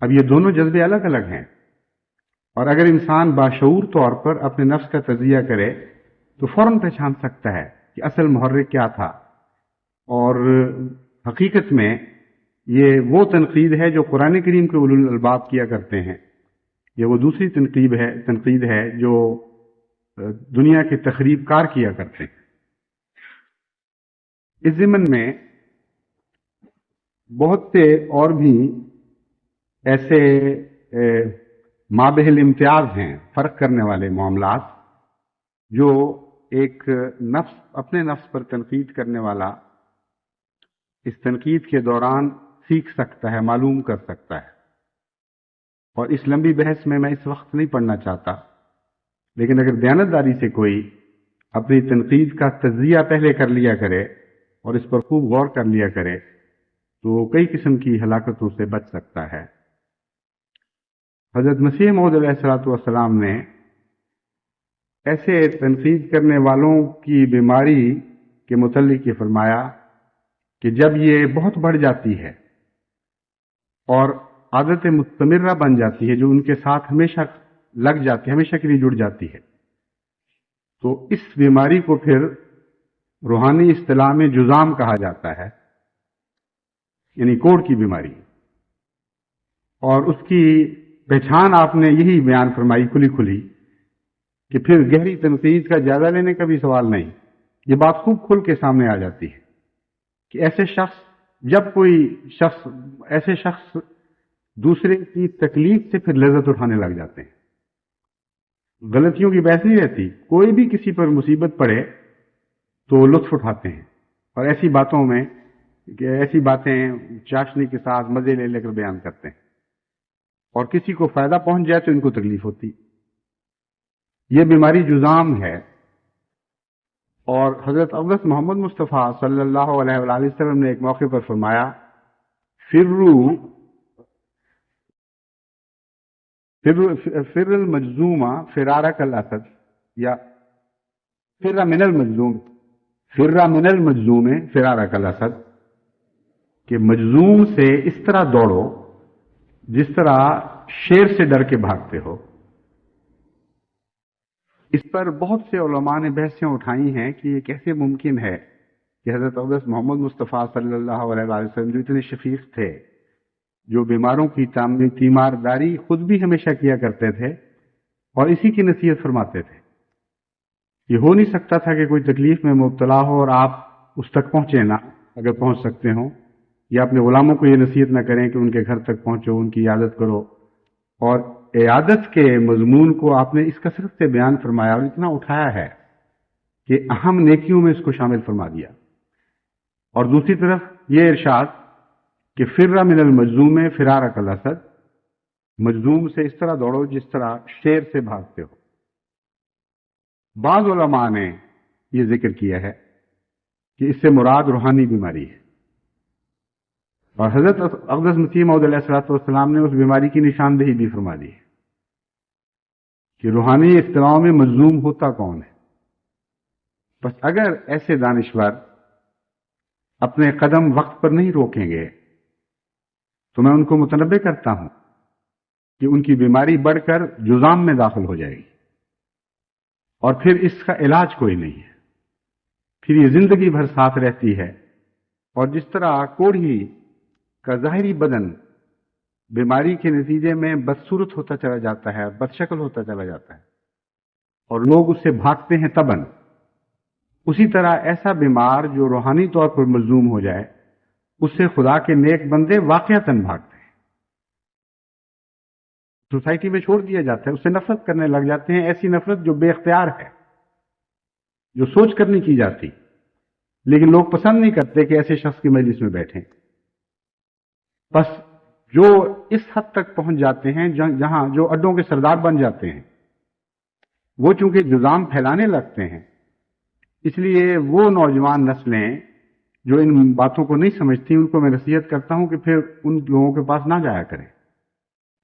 اب یہ دونوں جذبے الگ الگ ہیں، اور اگر انسان باشعور طور پر اپنے نفس کا تجزیہ کرے تو فوراً پہچان سکتا ہے کہ اصل محرک کیا تھا. اور حقیقت میں یہ وہ تنقید ہے جو قرآن کریم کے اولو الالباب کیا کرتے ہیں، یہ وہ دوسری تنقید ہے جو دنیا کے تخریب کار کیا کرتے ہیں. اس ضمن میں بہت سے اور بھی ایسے مابہ الامتیاز ہیں، فرق کرنے والے معاملات، جو ایک اپنے نفس پر تنقید کرنے والا اس تنقید کے دوران سیکھ سکتا ہے، معلوم کر سکتا ہے. اور اس لمبی بحث میں اس وقت نہیں پڑھنا چاہتا، لیکن اگر دیانتداری سے کوئی اپنی تنقید کا تجزیہ پہلے کر لیا کرے اور اس پر خوب غور کر لیا کرے تو کئی قسم کی ہلاکتوں سے بچ سکتا ہے. حضرت مسیح موعود علیہ الصلوۃ والسلام نے ایسے تنقید کرنے والوں کی بیماری کے متعلق یہ فرمایا کہ جب یہ بہت بڑھ جاتی ہے اور عادت مستمرہ بن جاتی ہے جو ان کے ساتھ ہمیشہ لگ جاتی ہے، ہمیشہ کے لیے جڑ جاتی ہے، تو اس بیماری کو پھر روحانی اصطلاح میں جذام کہا جاتا ہے، یعنی کوڑ کی بیماری. اور اس کی پہچان آپ نے یہی بیان فرمائی کھلی کھلی کہ پھر گہری تنقید کا جائزہ لینے کا بھی سوال نہیں. یہ بات خوب کھل کے سامنے آ جاتی ہے کہ ایسے شخص دوسرے کی تکلیف سے پھر لذت اٹھانے لگ جاتے ہیں. غلطیوں کی بحث نہیں رہتی، کوئی بھی کسی پر مصیبت پڑے تو لطف اٹھاتے ہیں اور ایسی باتیں چاشنی کے ساتھ مزے لے کر بیان کرتے ہیں، اور کسی کو فائدہ پہنچ جائے تو ان کو تکلیف ہوتی. یہ بیماری جذام ہے. اور حضرت اقدس محمد مصطفیٰ صلی اللہ علیہ وآلہ وسلم نے ایک موقع پر فرمایا فر المجذوم فرارک الاسد، یا فر من المجذوم فرارک الاسد، کہ مجذوم سے اس طرح دوڑو جس طرح شیر سے ڈر کے بھاگتے ہو. اس پر بہت سے علماء نے بحثیں اٹھائی ہیں کہ یہ کیسے ممکن ہے کہ حضرت اقدس محمد مصطفیٰ صلی اللہ علیہ وآلہ وسلم جو اتنے شفیق تھے، جو بیماروں کی تیمارداری خود بھی ہمیشہ کیا کرتے تھے اور اسی کی نصیحت فرماتے تھے. یہ ہو نہیں سکتا تھا کہ کوئی تکلیف میں مبتلا ہو اور آپ اس تک پہنچے نہ، اگر پہنچ سکتے ہوں، یا اپنے غلاموں کو یہ نصیحت نہ کریں کہ ان کے گھر تک پہنچو، ان کی عیادت کرو. اور عیادت کے مضمون کو آپ نے اس کثرت سے بیان فرمایا اور اتنا اٹھایا ہے کہ اہم نیکیوں میں اس کو شامل فرما دیا. اور دوسری طرف یہ ارشاد کہ فر من المجذوم فرارک الاسد، مجذوم سے اس طرح دوڑو جس طرح شیر سے بھاگتے ہو. بعض علماء نے یہ ذکر کیا ہے کہ اس سے مراد روحانی بیماری ہے، اور حضرت اقدس مسیح موعود علیہ الصلوۃ والسلام نے اس بیماری کی نشاندہی بھی فرما دی ہے کہ روحانی اصطلاح میں مجذوم ہوتا کون ہے. بس اگر ایسے دانشور اپنے قدم وقت پر نہیں روکیں گے تو میں ان کو متنبہ کرتا ہوں کہ ان کی بیماری بڑھ کر جذام میں داخل ہو جائے گی، اور پھر اس کا علاج کوئی نہیں ہے، پھر یہ زندگی بھر ساتھ رہتی ہے. اور جس طرح کوڑھی کا ظاہری بدن بیماری کے نتیجے میں بدصورت ہوتا چلا جاتا ہے، بدشکل ہوتا چلا جاتا ہے، اور لوگ اس سے بھاگتے ہیں تباً، اسی طرح ایسا بیمار جو روحانی طور پر ملزوم ہو جائے اس سے خدا کے نیک بندے واقعتاً بھاگتے ہیں، سوسائٹی میں چھوڑ دیا جاتا ہے، اس سے نفرت کرنے لگ جاتے ہیں، ایسی نفرت جو بے اختیار ہے، جو سوچ کر نہیں کی جاتی. لیکن لوگ پسند نہیں کرتے کہ ایسے شخص کی مجلس میں بیٹھیں. بس جو اس حد تک پہنچ جاتے ہیں جہاں جو اڈوں کے سردار بن جاتے ہیں، وہ چونکہ جذام پھیلانے لگتے ہیں، اس لیے وہ نوجوان نسلیں جو ان باتوں کو نہیں سمجھتی ان کو میں نصیحت کرتا ہوں کہ پھر ان لوگوں کے پاس نہ جایا کریں،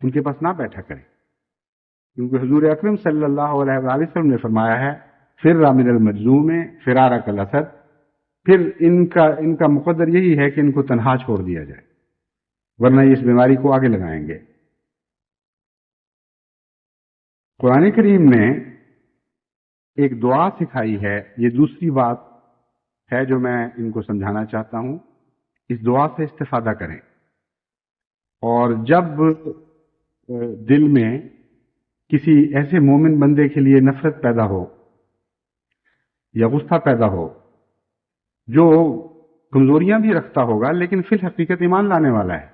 ان کے پاس نہ بیٹھا کریں، کیونکہ حضور اکرم صلی اللہ علیہ وآلہ وسلم نے فرمایا ہے فر من المجذوم فرارک الاسد. پھر ان کا مقدر یہی ہے کہ ان کو تنہا چھوڑ دیا جائے، ورنہ یہ اس بیماری کو آگے لگائیں گے. قرآن کریم نے ایک دعا سکھائی ہے، یہ دوسری بات ہے جو میں ان کو سمجھانا چاہتا ہوں. اس دعا سے استفادہ کریں، اور جب دل میں کسی ایسے مومن بندے کے لیے نفرت پیدا ہو یا غصہ پیدا ہو جو کمزوریاں بھی رکھتا ہوگا لیکن فی الحقیقت ایمان لانے والا ہے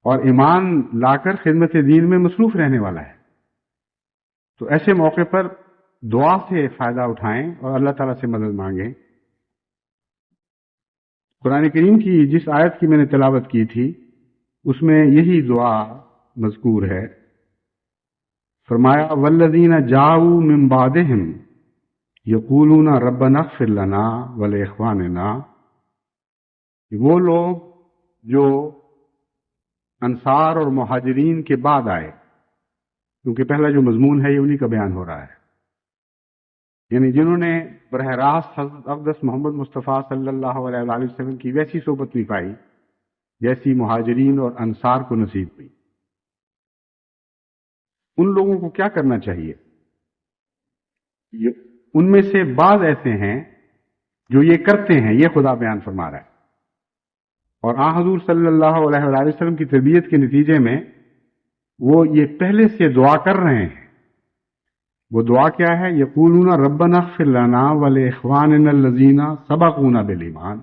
اور ایمان لا کر خدمت دین میں مصروف رہنے والا ہے، تو ایسے موقع پر دعا سے فائدہ اٹھائیں اور اللہ تعالیٰ سے مدد مانگیں. قرآن کریم کی جس آیت کی میں نے تلاوت کی تھی اس میں یہی دعا مذکور ہے. فرمایا والذین جاؤوا من بعدہم یقولون ربنا اغفر لنا ولاخواننا، وہ لوگ جو انصار اور مہاجرین کے بعد آئے، کیونکہ پہلا جو مضمون ہے یہ انہی کا بیان ہو رہا ہے، یعنی جنہوں نے براہ راست حضرت اقدس محمد مصطفیٰ صلی اللہ علیہ وآلہ وسلم کی ویسی صحبت بھی پائی جیسی مہاجرین اور انصار کو نصیب ہوئی. ان لوگوں کو کیا کرنا چاہیے؟ ان میں سے بعض ایسے ہیں جو یہ کرتے ہیں، یہ خدا بیان فرما رہا ہے، اور آن حضور صلی اللہ علیہ وآلہ وسلم کی تربیت کے نتیجے میں وہ یہ پہلے سے دعا کر رہے ہیں. وہ دعا کیا ہے؟ یقولون ربنا اغفر لنا ولاخواننا الذین سبقونا بالایمان،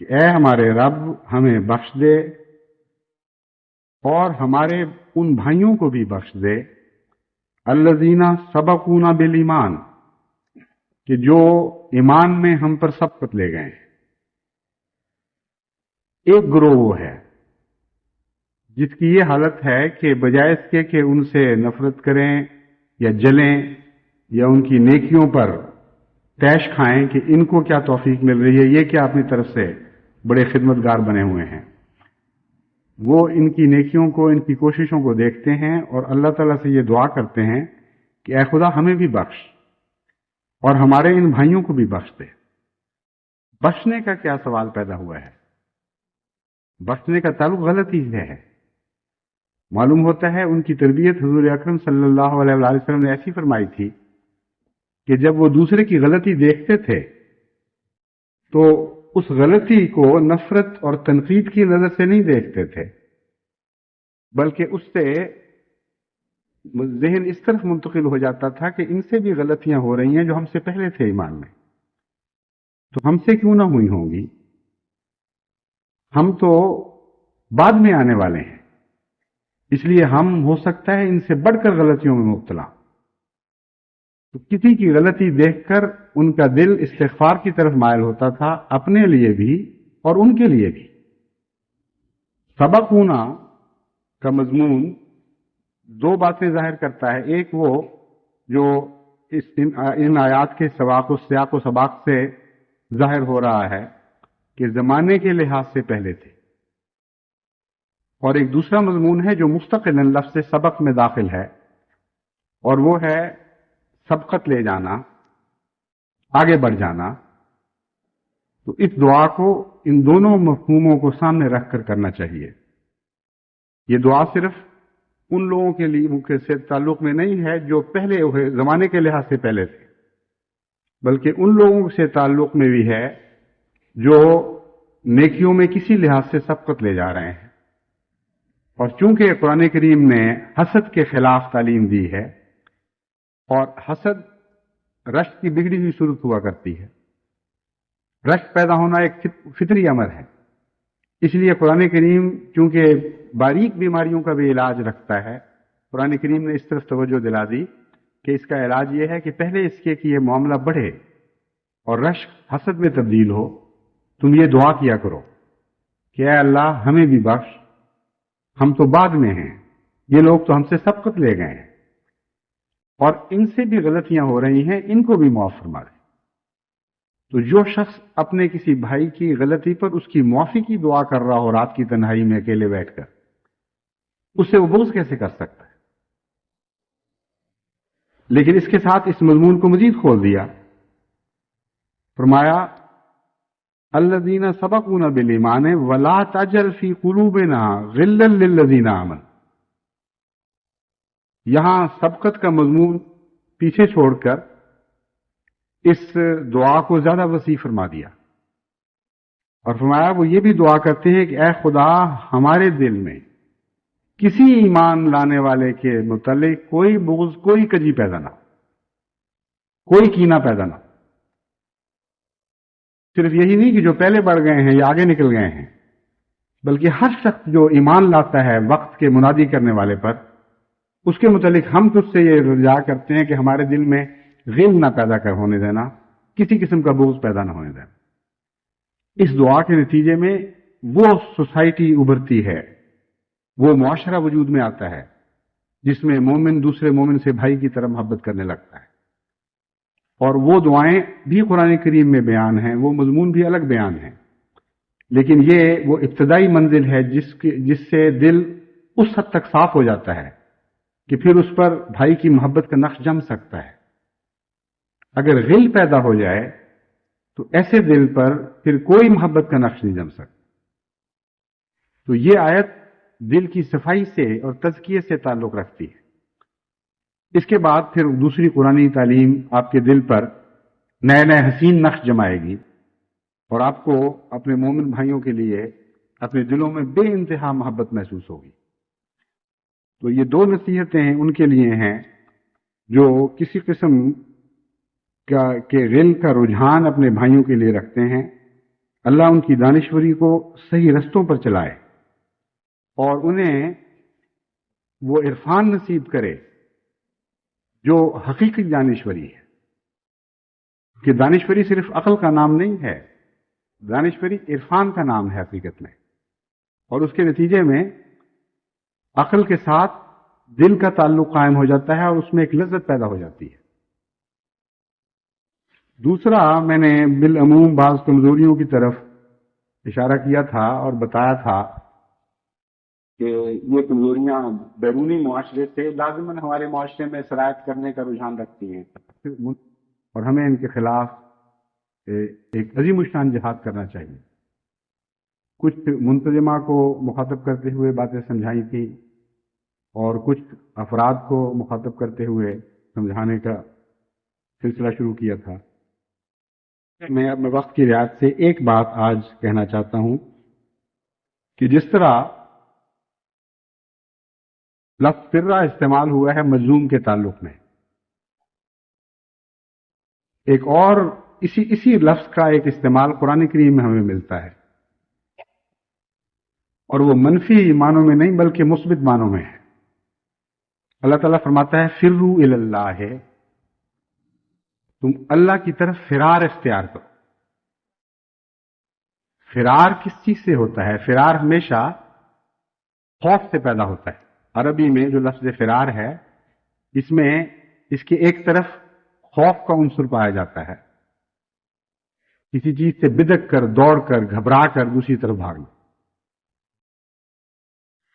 کہ اے ہمارے رب ہمیں بخش دے اور ہمارے ان بھائیوں کو بھی بخش دے الذین سبقونا بالایمان، کہ جو ایمان میں ہم پر سبقت لے گئے ہیں. ایک گروہ وہ ہے جس کی یہ حالت ہے کہ بجائے اس کے کہ ان سے نفرت کریں یا جلیں یا ان کی نیکیوں پر تیش کھائیں کہ ان کو کیا توفیق مل رہی ہے، یہ کیا اپنی طرف سے بڑے خدمتگار بنے ہوئے ہیں، وہ ان کی نیکیوں کو، ان کی کوششوں کو دیکھتے ہیں اور اللہ تعالیٰ سے یہ دعا کرتے ہیں کہ اے خدا ہمیں بھی بخش اور ہمارے ان بھائیوں کو بھی بخش دے. بخشنے کا کیا سوال پیدا ہوا ہے؟ بخشنے کا تعلق غلطی سے ہے. معلوم ہوتا ہے ان کی تربیت حضور اکرم صلی اللہ علیہ وآلہ وسلم نے ایسی فرمائی تھی کہ جب وہ دوسرے کی غلطی دیکھتے تھے تو اس غلطی کو نفرت اور تنقید کی نظر سے نہیں دیکھتے تھے، بلکہ اس سے ذہن اس طرف منتقل ہو جاتا تھا کہ ان سے بھی غلطیاں ہو رہی ہیں جو ہم سے پہلے تھے ایمان میں، تو ہم سے کیوں نہ ہوئی ہوں گی، ہم تو بعد میں آنے والے ہیں، اس لیے ہم ہو سکتا ہے ان سے بڑھ کر غلطیوں میں مبتلا. تو کسی کی غلطی دیکھ کر ان کا دل استغفار کی طرف مائل ہوتا تھا، اپنے لیے بھی اور ان کے لیے بھی. سبقونا کا مضمون دو باتیں ظاہر کرتا ہے. ایک وہ جو ان آیات کے سیاق و سباق سے ظاہر ہو رہا ہے کہ زمانے کے لحاظ سے پہلے تھے، اور ایک دوسرا مضمون ہے جو مستقل لفظ سبق میں داخل ہے، اور وہ ہے سبقت لے جانا، آگے بڑھ جانا. تو اس دعا کو ان دونوں مفہوموں کو سامنے رکھ کر کرنا چاہیے. یہ دعا صرف ان لوگوں کے لیے سے تعلق میں نہیں ہے جو پہلے زمانے کے لحاظ سے پہلے تھے، بلکہ ان لوگوں سے تعلق میں بھی ہے جو نیکیوں میں کسی لحاظ سے سبقت لے جا رہے ہیں. اور چونکہ قرآن کریم نے حسد کے خلاف تعلیم دی ہے، اور حسد رشک کی بگڑی ہوئی صورت ہوا کرتی ہے، رشک پیدا ہونا ایک فطری امر ہے، اس لیے قرآن کریم چونکہ باریک بیماریوں کا بھی علاج رکھتا ہے، قرآن کریم نے اس طرف توجہ دلا دی کہ اس کا علاج یہ ہے کہ پہلے اس کے کہ یہ معاملہ بڑھے اور رشک حسد میں تبدیل ہو، تم یہ دعا کیا کرو کہ اے اللہ ہمیں بھی بخش، ہم تو بعد میں ہیں، یہ لوگ تو ہم سے سبقت لے گئے ہیں اور ان سے بھی غلطیاں ہو رہی ہیں، ان کو بھی معاف فرما دیں. تو جو شخص اپنے کسی بھائی کی غلطی پر اس کی معافی کی دعا کر رہا ہو رات کی تنہائی میں اکیلے بیٹھ کر، اس سے وہ بغض کیسے کر سکتا ہے؟ لیکن اس کے ساتھ اس مضمون کو مزید کھول دیا، فرمایا الذین سبقونا بالایمان ولا تجعل فی قلوبنا غلا للذین آمنوا. یہاں سبقت کا مضمون پیچھے چھوڑ کر اس دعا کو زیادہ وسیع فرما دیا اور فرمایا وہ یہ بھی دعا کرتے ہیں کہ اے خدا ہمارے دل میں کسی ایمان لانے والے کے متعلق کوئی بغض، کوئی کجی پیدا نہ، کوئی کینہ پیدا نہ. صرف یہی نہیں کہ جو پہلے بڑھ گئے ہیں یا آگے نکل گئے ہیں، بلکہ ہر شخص جو ایمان لاتا ہے وقت کے منادی کرنے والے پر، اس کے متعلق ہم تجھ سے یہ رجا کرتے ہیں کہ ہمارے دل میں غل نہ پیدا کر ہونے دینا، کسی قسم کا بغض پیدا نہ ہونے دینا. اس دعا کے نتیجے میں وہ سوسائٹی ابھرتی ہے، وہ معاشرہ وجود میں آتا ہے جس میں مومن دوسرے مومن سے بھائی کی طرح محبت کرنے لگتا ہے. اور وہ دعائیں بھی قرآن کریم میں بیان ہیں، وہ مضمون بھی الگ بیان ہیں، لیکن یہ وہ ابتدائی منزل ہے جس سے دل اس حد تک صاف ہو جاتا ہے کہ پھر اس پر بھائی کی محبت کا نقش جم سکتا ہے. اگر غل پیدا ہو جائے تو ایسے دل پر پھر کوئی محبت کا نقش نہیں جم سکتا. تو یہ آیت دل کی صفائی سے اور تزکیے سے تعلق رکھتی ہے. اس کے بعد پھر دوسری قرآنی تعلیم آپ کے دل پر نئے نئے حسین نقش جمائے گی اور آپ کو اپنے مومن بھائیوں کے لیے اپنے دلوں میں بے انتہا محبت محسوس ہوگی. تو یہ دو نصیحتیں ان کے لیے ہیں جو کسی قسم کے غل کا رجحان اپنے بھائیوں کے لیے رکھتے ہیں. اللہ ان کی دانشوری کو صحیح رستوں پر چلائے اور انہیں وہ عرفان نصیب کرے جو حقیقی دانشوری ہے. کہ دانشوری صرف عقل کا نام نہیں ہے، دانشوری عرفان کا نام ہے حقیقت میں، اور اس کے نتیجے میں عقل کے ساتھ دل کا تعلق قائم ہو جاتا ہے اور اس میں ایک لذت پیدا ہو جاتی ہے. دوسرا، میں نے بالعموم بعض کمزوریوں کی طرف اشارہ کیا تھا اور بتایا تھا کہ یہ کمزوریاں بیرونی معاشرے سے لازماً ہمارے معاشرے میں سرایت کرنے کا رجحان رکھتی ہیں اور ہمیں ان کے خلاف ایک عظیم الشان جہاد کرنا چاہیے. کچھ منتظمہ کو مخاطب کرتے ہوئے باتیں سمجھائی تھی اور کچھ افراد کو مخاطب کرتے ہوئے سمجھانے کا سلسلہ شروع کیا تھا. میں اپنے وقت کی رعایت سے ایک بات آج کہنا چاہتا ہوں کہ جس طرح لفظ فرہ استعمال ہوا ہے مظلوم کے تعلق میں، ایک اور اسی لفظ کا ایک استعمال قرآن کریم میں ہمیں ملتا ہے، اور وہ منفی معنوں میں نہیں بلکہ مثبت معنوں میں ہے. اللہ تعالیٰ فرماتا ہے فروا الی اللہ، تم اللہ کی طرف فرار اختیار کرو. فرار کس چیز سے ہوتا ہے؟ فرار ہمیشہ خوف سے پیدا ہوتا ہے. عربی میں جو لفظ فرار ہے اس میں اس کی ایک طرف خوف کا عنصر پایا جاتا ہے، کسی چیز سے بدک کر، دوڑ کر، گھبرا کر دوسری طرف بھاگنا.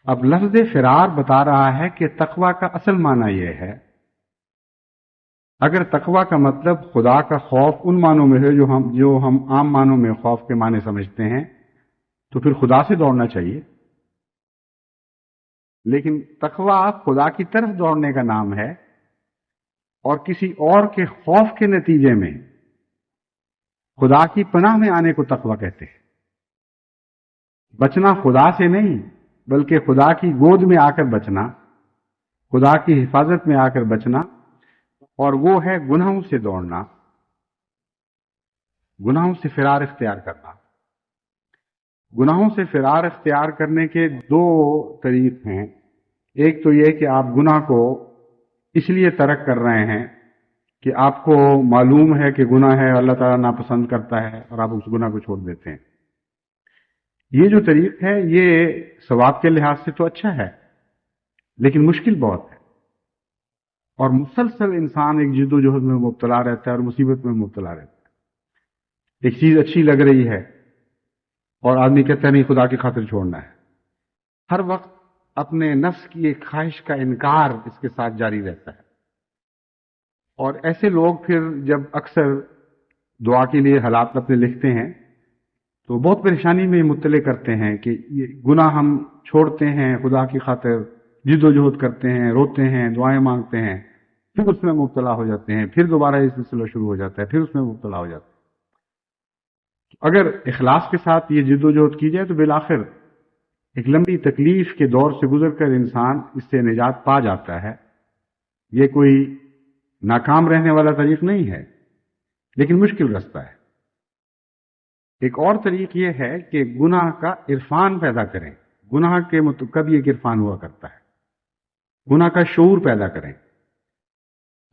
اب لفظ فرار بتا رہا ہے کہ تقوی کا اصل معنی یہ ہے، اگر تقوی کا مطلب خدا کا خوف ان معنوں میں ہے جو ہم عام معنوں میں خوف کے معنی سمجھتے ہیں تو پھر خدا سے دوڑنا چاہیے. لیکن تقوی خدا کی طرف دوڑنے کا نام ہے اور کسی اور کے خوف کے نتیجے میں خدا کی پناہ میں آنے کو تقوی کہتے ہیں. بچنا خدا سے نہیں بلکہ خدا کی گود میں آ کر بچنا، خدا کی حفاظت میں آ کر بچنا، اور وہ ہے گناہوں سے دوڑنا، گناہوں سے فرار اختیار کرنا. گناہوں سے فرار اختیار کرنے کے دو طریق ہیں. ایک تو یہ کہ آپ گناہ کو اس لیے ترک کر رہے ہیں کہ آپ کو معلوم ہے کہ گناہ ہے، اللہ تعالیٰ ناپسند کرتا ہے اور آپ اس گناہ کو چھوڑ دیتے ہیں. یہ جو طریق ہے یہ ثواب کے لحاظ سے تو اچھا ہے لیکن مشکل بہت ہے، اور مسلسل انسان ایک جد و جہد میں مبتلا رہتا ہے اور مصیبت میں مبتلا رہتا ہے. ایک چیز اچھی لگ رہی ہے اور آدمی کہتا ہے نہیں خدا کی خاطر چھوڑنا ہے. ہر وقت اپنے نفس کی ایک خواہش کا انکار اس کے ساتھ جاری رہتا ہے. اور ایسے لوگ پھر جب اکثر دعا کے لیے حالات اپنے لکھتے ہیں تو بہت پریشانی میں مبتلا کرتے ہیں کہ یہ گناہ ہم چھوڑتے ہیں، خدا کی خاطر جد و جہد کرتے ہیں، روتے ہیں، دعائیں مانگتے ہیں، پھر اس میں مبتلا ہو جاتے ہیں، پھر دوبارہ یہ سلسلہ شروع ہو جاتا ہے، پھر اس میں مبتلا ہو جاتے ہیں. اگر اخلاص کے ساتھ یہ جد و جہد کی جائے تو بالآخر ایک لمبی تکلیف کے دور سے گزر کر انسان اس سے نجات پا جاتا ہے. یہ کوئی ناکام رہنے والا طریق نہیں ہے لیکن مشکل رستہ ہے. ایک اور طریق یہ ہے کہ گناہ کا عرفان پیدا کریں. گناہ کے کبھی ایک عرفان ہوا کرتا ہے، گناہ کا شعور پیدا کریں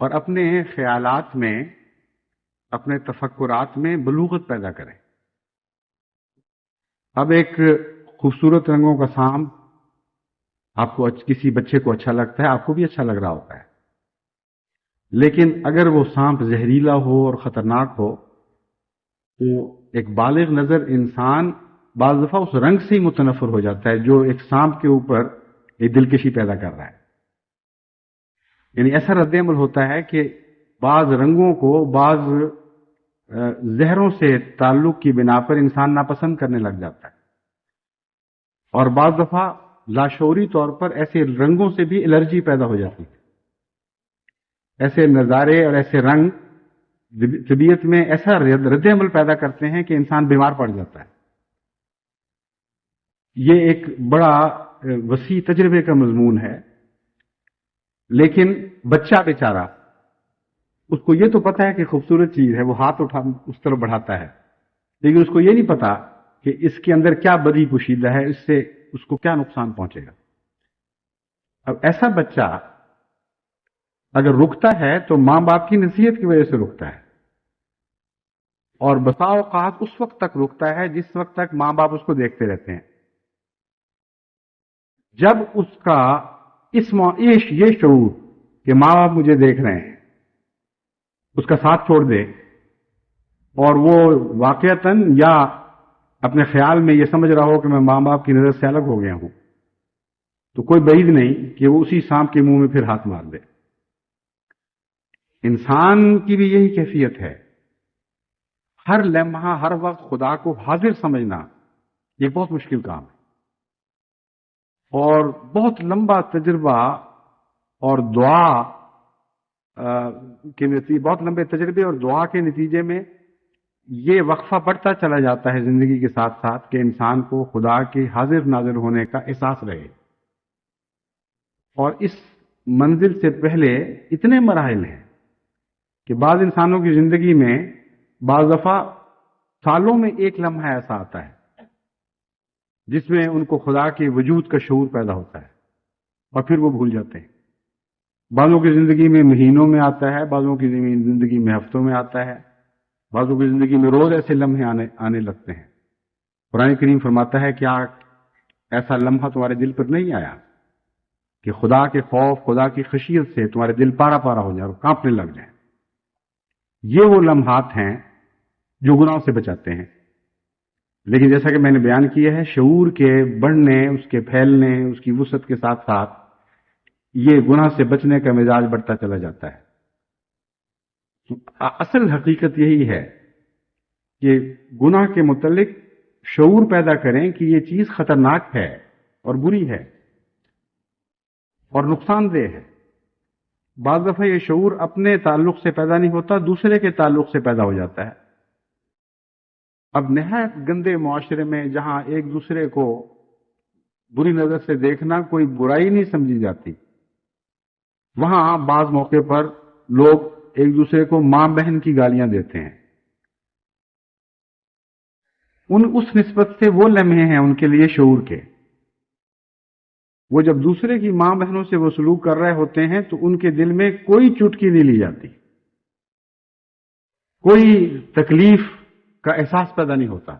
اور اپنے خیالات میں، اپنے تفکرات میں بلوغت پیدا کریں. اب ایک خوبصورت رنگوں کا سانپ آپ کو کسی بچے کو اچھا لگتا ہے، آپ کو بھی اچھا لگ رہا ہوتا ہے، لیکن اگر وہ سانپ زہریلا ہو اور خطرناک ہو تو ایک بالغ نظر انسان بعض دفعہ اس رنگ سے ہی متنفر ہو جاتا ہے جو ایک سانپ کے اوپر ایک دلکشی پیدا کر رہا ہے. یعنی ایسا رد عمل ہوتا ہے کہ بعض رنگوں کو بعض زہروں سے تعلق کی بنا پر انسان ناپسند کرنے لگ جاتا ہے، اور بعض دفعہ لاشعوری طور پر ایسے رنگوں سے بھی الرجی پیدا ہو جاتی ہے. ایسے نظارے اور ایسے رنگ طبیعت میں ایسا رد عمل پیدا کرتے ہیں کہ انسان بیمار پڑ جاتا ہے. یہ ایک بڑا وسیع تجربے کا مضمون ہے، لیکن بچہ بیچارہ اس کو یہ تو پتا ہے کہ خوبصورت چیز ہے، وہ ہاتھ اٹھا اس طرف بڑھاتا ہے، لیکن اس کو یہ نہیں پتا کہ اس کے اندر کیا بدی پوشیدہ ہے، اس سے اس کو کیا نقصان پہنچے گا. اب ایسا بچہ اگر رکتا ہے تو ماں باپ کی نصیحت کی وجہ سے رکتا ہے، اور بسا اوقات اس وقت تک رکتا ہے جس وقت تک ماں باپ اس کو دیکھتے رہتے ہیں. جب اس کا یہ شعور کہ ماں باپ مجھے دیکھ رہے ہیں اس کا ساتھ چھوڑ دے، اور وہ واقعتاً یا اپنے خیال میں یہ سمجھ رہا ہو کہ میں ماں باپ کی نظر سے الگ ہو گیا ہوں، تو کوئی بعید نہیں کہ وہ اسی سانپ کے منہ میں پھر ہاتھ مار دے. انسان کی بھی یہی کیفیت ہے. ہر لمحہ ہر وقت خدا کو حاضر سمجھنا یہ بہت مشکل کام ہے، اور بہت لمبا تجربہ اور دعا کے نتیجے، بہت لمبے تجربے اور دعا کے نتیجے میں یہ وقفہ بڑھتا چلا جاتا ہے زندگی کے ساتھ ساتھ کہ انسان کو خدا کے حاضر ناظر ہونے کا احساس رہے. اور اس منزل سے پہلے اتنے مراحل ہیں کہ بعض انسانوں کی زندگی میں بعض دفعہ سالوں میں ایک لمحہ ایسا آتا ہے جس میں ان کو خدا کے وجود کا شعور پیدا ہوتا ہے، اور پھر وہ بھول جاتے ہیں. بعضوں کی زندگی میں مہینوں میں آتا ہے، بعضوں کی زندگی میں ہفتوں میں آتا ہے، بعضوں کی زندگی میں روز ایسے لمحے آنے لگتے ہیں. قرآن کریم فرماتا ہے کیا ایسا لمحہ تمہارے دل پر نہیں آیا کہ خدا کے خوف، خدا کی خشیت سے تمہارے دل پارا پارا ہو جائے اور کانپنے لگ جائیں. یہ وہ لمحات ہیں جو گناہوں سے بچاتے ہیں. لیکن جیسا کہ میں نے بیان کیا ہے، شعور کے بڑھنے، اس کے پھیلنے، اس کی وسعت کے ساتھ ساتھ یہ گناہ سے بچنے کا مزاج بڑھتا چلا جاتا ہے. اصل حقیقت یہی ہے کہ گناہ کے متعلق شعور پیدا کریں کہ یہ چیز خطرناک ہے اور بری ہے اور نقصان دہ ہے. بعض دفعہ یہ شعور اپنے تعلق سے پیدا نہیں ہوتا، دوسرے کے تعلق سے پیدا ہو جاتا ہے. اب نہایت گندے معاشرے میں جہاں ایک دوسرے کو بری نظر سے دیکھنا کوئی برائی نہیں سمجھی جاتی، وہاں بعض موقع پر لوگ ایک دوسرے کو ماں بہن کی گالیاں دیتے ہیں. اس نسبت سے وہ لمحے ہیں ان کے لیے شعور کے. وہ جب دوسرے کی ماں بہنوں سے وہ سلوک کر رہے ہوتے ہیں تو ان کے دل میں کوئی چٹکی نہیں لی جاتی، کوئی تکلیف کا احساس پیدا نہیں ہوتا.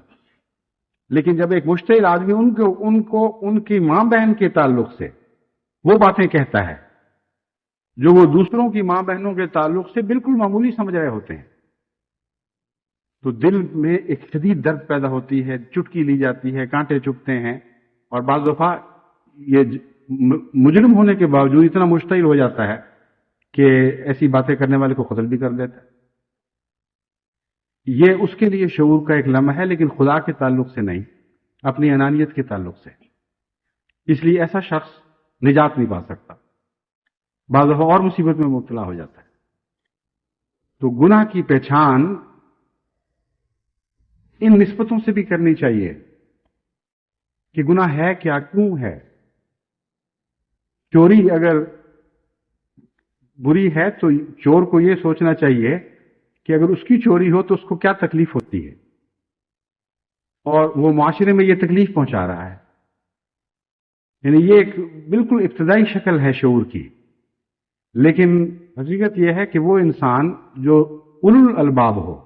لیکن جب ایک مشتعل آدمی ان کی ماں بہن کے تعلق سے وہ باتیں کہتا ہے جو وہ دوسروں کی ماں بہنوں کے تعلق سے بالکل معمولی سمجھ رہے ہوتے ہیں، تو دل میں ایک شدید درد پیدا ہوتی ہے، چٹکی لی جاتی ہے، کانٹے چبھتے ہیں، اور بعض دفعہ یہ مجرم ہونے کے باوجود اتنا مشتعل ہو جاتا ہے کہ ایسی باتیں کرنے والے کو قتل بھی کر دیتا ہے. یہ اس کے لیے شعور کا ایک لمحہ ہے، لیکن خدا کے تعلق سے نہیں، اپنی انانیت کے تعلق سے. اس لیے ایسا شخص نجات نہیں پا سکتا، بعض دفعہ اور مصیبت میں مبتلا ہو جاتا ہے. تو گناہ کی پہچان ان نسبتوں سے بھی کرنی چاہیے کہ گناہ ہے کیا، کیوں ہے. چوری اگر بری ہے تو چور کو یہ سوچنا چاہیے کہ اگر اس کی چوری ہو تو اس کو کیا تکلیف ہوتی ہے، اور وہ معاشرے میں یہ تکلیف پہنچا رہا ہے. یعنی یہ ایک بالکل ابتدائی شکل ہے شعور کی. لیکن حقیقت یہ ہے کہ وہ انسان جو اولو الالباب ہو،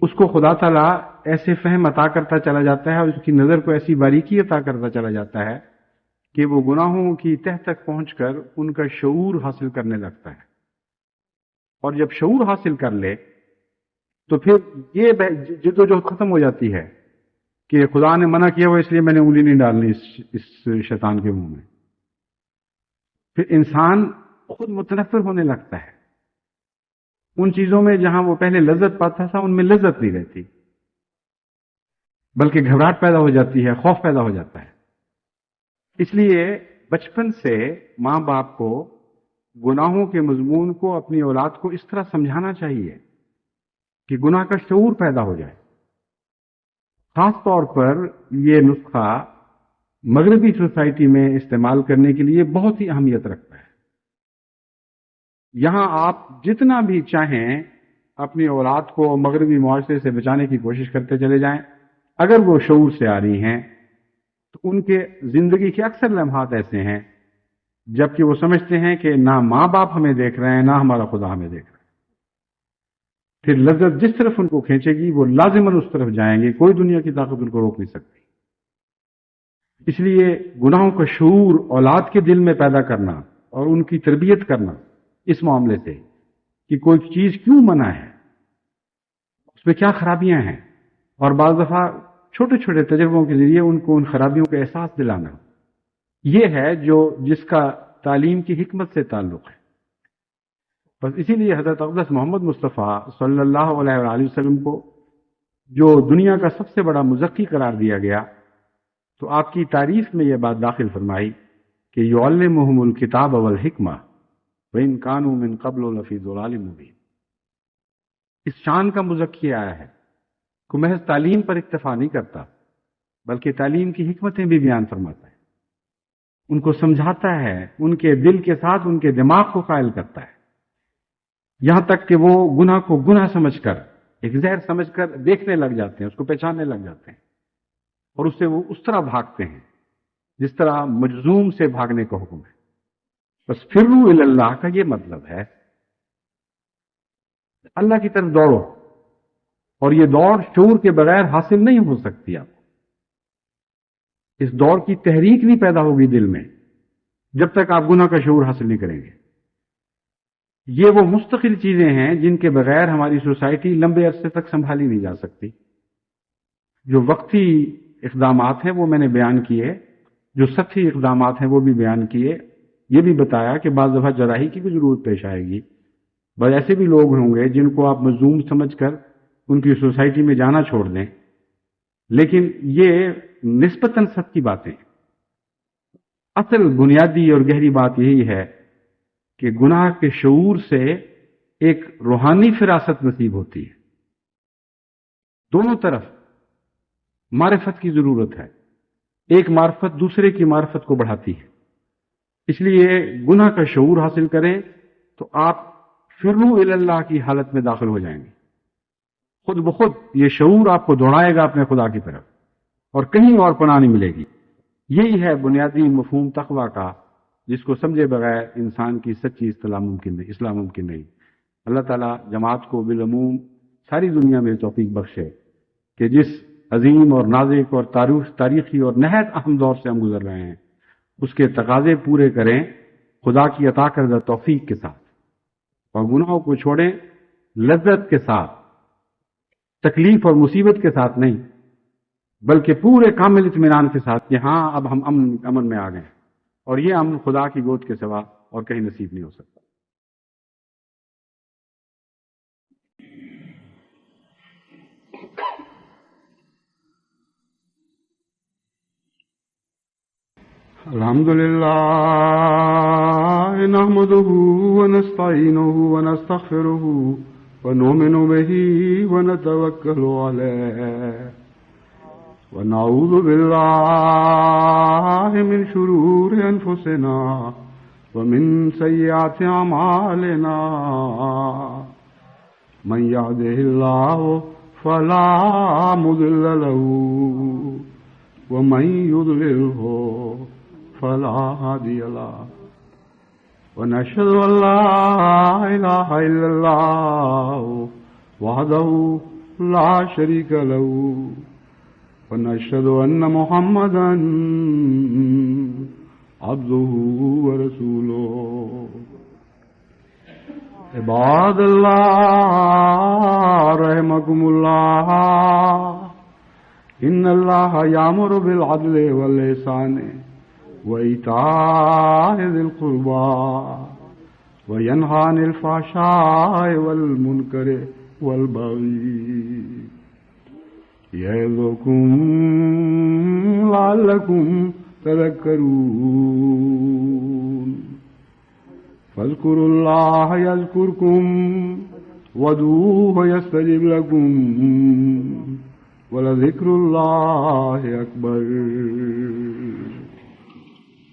اس کو خدا تعالیٰ ایسے فہم عطا کرتا چلا جاتا ہے اور اس کی نظر کو ایسی باریکی عطا کرتا چلا جاتا ہے کہ وہ گناہوں کی تہ تک پہنچ کر ان کا شعور حاصل کرنے لگتا ہے. اور جب شعور حاصل کر لے تو پھر یہ جدوجہد ختم ہو جاتی ہے کہ خدا نے منع کیا ہوا اس لیے میں نے انگلی نہیں ڈالنی اس شیطان کے منہ میں. پھر انسان خود متنفر ہونے لگتا ہے ان چیزوں میں جہاں وہ پہلے لذت پاتا تھا، ان میں لذت نہیں رہتی، بلکہ گھبراہٹ پیدا ہو جاتی ہے، خوف پیدا ہو جاتا ہے. اس لیے بچپن سے ماں باپ کو گناہوں کے مضمون کو اپنی اولاد کو اس طرح سمجھانا چاہیے کہ گناہ کا شعور پیدا ہو جائے. خاص طور پر یہ نسخہ مغربی سوسائٹی میں استعمال کرنے کے لیے بہت ہی اہمیت رکھتا ہے. یہاں آپ جتنا بھی چاہیں اپنی اولاد کو مغربی معاشرے سے بچانے کی کوشش کرتے چلے جائیں، اگر وہ شعور سے آ رہی ہیں تو ان کے زندگی کے اکثر لمحات ایسے ہیں جبکہ وہ سمجھتے ہیں کہ نہ ماں باپ ہمیں دیکھ رہے ہیں، نہ ہمارا خدا ہمیں دیکھ رہا ہے. پھر لذت جس طرف ان کو کھینچے گی وہ لازماً اس طرف جائیں گے، کوئی دنیا کی طاقت ان کو روک نہیں سکتی. اس لیے گناہوں کا شعور اولاد کے دل میں پیدا کرنا اور ان کی تربیت کرنا اس معاملے سے کہ کوئی چیز کیوں منع ہے، اس میں کیا خرابیاں ہیں، اور بعض دفعہ چھوٹے چھوٹے تجربوں کے ذریعے ان کو ان خرابیوں کا احساس دلانا، یہ ہے جس کا تعلیم کی حکمت سے تعلق ہے. بس اسی لیے حضرت اقدس محمد مصطفیٰ صلی اللہ علیہ وآلہ وسلم کو جو دنیا کا سب سے بڑا مزکی قرار دیا گیا، تو آپ کی تعریف میں یہ بات داخل فرمائی کہ یعلمہم الکتاب والحکمہ وَإِن كَانُوا مِن قَبْلُ لَفِي ضَلَالٍ مُبِينٍ. اس شان کا مزکی آیا ہے کہ محض تعلیم پر اکتفا نہیں کرتا بلکہ تعلیم کی حکمتیں بھی بیان فرماتا ہے، ان کو سمجھاتا ہے، ان کے دل کے ساتھ ان کے دماغ کو قائل کرتا ہے، یہاں تک کہ وہ گناہ کو گناہ سمجھ کر، ایک زہر سمجھ کر دیکھنے لگ جاتے ہیں، اس کو پہچاننے لگ جاتے ہیں، اور اس سے وہ اس طرح بھاگتے ہیں جس طرح مجذوم سے بھاگنے کا حکم ہے. بس فروا الی اللہ کا یہ مطلب ہے اللہ کی طرف دوڑو، اور یہ دوڑ شعور کے بغیر حاصل نہیں ہو سکتی. آپ اس دوڑ کی تحریک نہیں پیدا ہوگی دل میں جب تک آپ گناہ کا شعور حاصل نہیں کریں گے. یہ وہ مستقل چیزیں ہیں جن کے بغیر ہماری سوسائٹی لمبے عرصے تک سنبھالی نہیں جا سکتی. جو وقتی اقدامات ہیں وہ میں نے بیان کیے، جو سطحی اقدامات ہیں وہ بھی بیان کیے. یہ بھی بتایا کہ بعض دفعہ جراحی کی بھی ضرورت پیش آئے گی، بعض ایسے بھی لوگ ہوں گے جن کو آپ مظلوم سمجھ کر ان کی سوسائٹی میں جانا چھوڑ دیں. لیکن یہ نسبتاً سطحی باتیں. اصل بنیادی اور گہری بات یہی ہے کہ گناہ کے شعور سے ایک روحانی فراست نصیب ہوتی ہے. دونوں طرف معرفت کی ضرورت ہے، ایک معرفت دوسرے کی معرفت کو بڑھاتی ہے. اس لیے گناہ کا شعور حاصل کریں تو آپ فروا الی اللہ کی حالت میں داخل ہو جائیں گے. خود بخود یہ شعور آپ کو دوڑائے گا اپنے خدا کی طرف، اور کہیں اور پناہ نہیں ملے گی. یہی ہے بنیادی مفہوم تقویٰ کا، جس کو سمجھے بغیر انسان کی سچی اصطلاح ممکن نہیں، اسلام ممکن نہیں. اللہ تعالیٰ جماعت کو بالعموم ساری دنیا میں توفیق بخشے کہ جس عظیم اور نازک اور تاریخی اور نہایت اہم دور سے ہم گزر رہے ہیں اس کے تقاضے پورے کریں خدا کی عطا کردہ توفیق کے ساتھ، اور گناہوں کو چھوڑیں لذت کے ساتھ، تکلیف اور مصیبت کے ساتھ نہیں، بلکہ پورے کامل اطمینان کے ساتھ کہ ہاں اب ہم امن میں آ گئے ہیں، اور یہ امن خدا کی گود کے سوا اور کہیں نصیب نہیں ہو سکتا. الحمدللہ نحمده ونستعینه ونستغفره ونؤمن به ونتوکل علیہ ونعوذ باللہ من شرور انفسنا ومن سیئات اعمالنا من یهده اللہ فلا مضل له ومن یضللہ فلا هادي له ونشهد أن لا إله إلا الله وحده لا شريك له ونشهد أن محمدا عبده ورسوله عباد الله رحمكم الله إن الله يأمر بالعدل والإحسان وإيتاء ذي القربى وينهى عن الفحشاء والمنكر والبغي يعظكم لعلكم تذكرون فاذكروا الله يذكركم وادعوه يستجب لكم ولذكر الله أكبر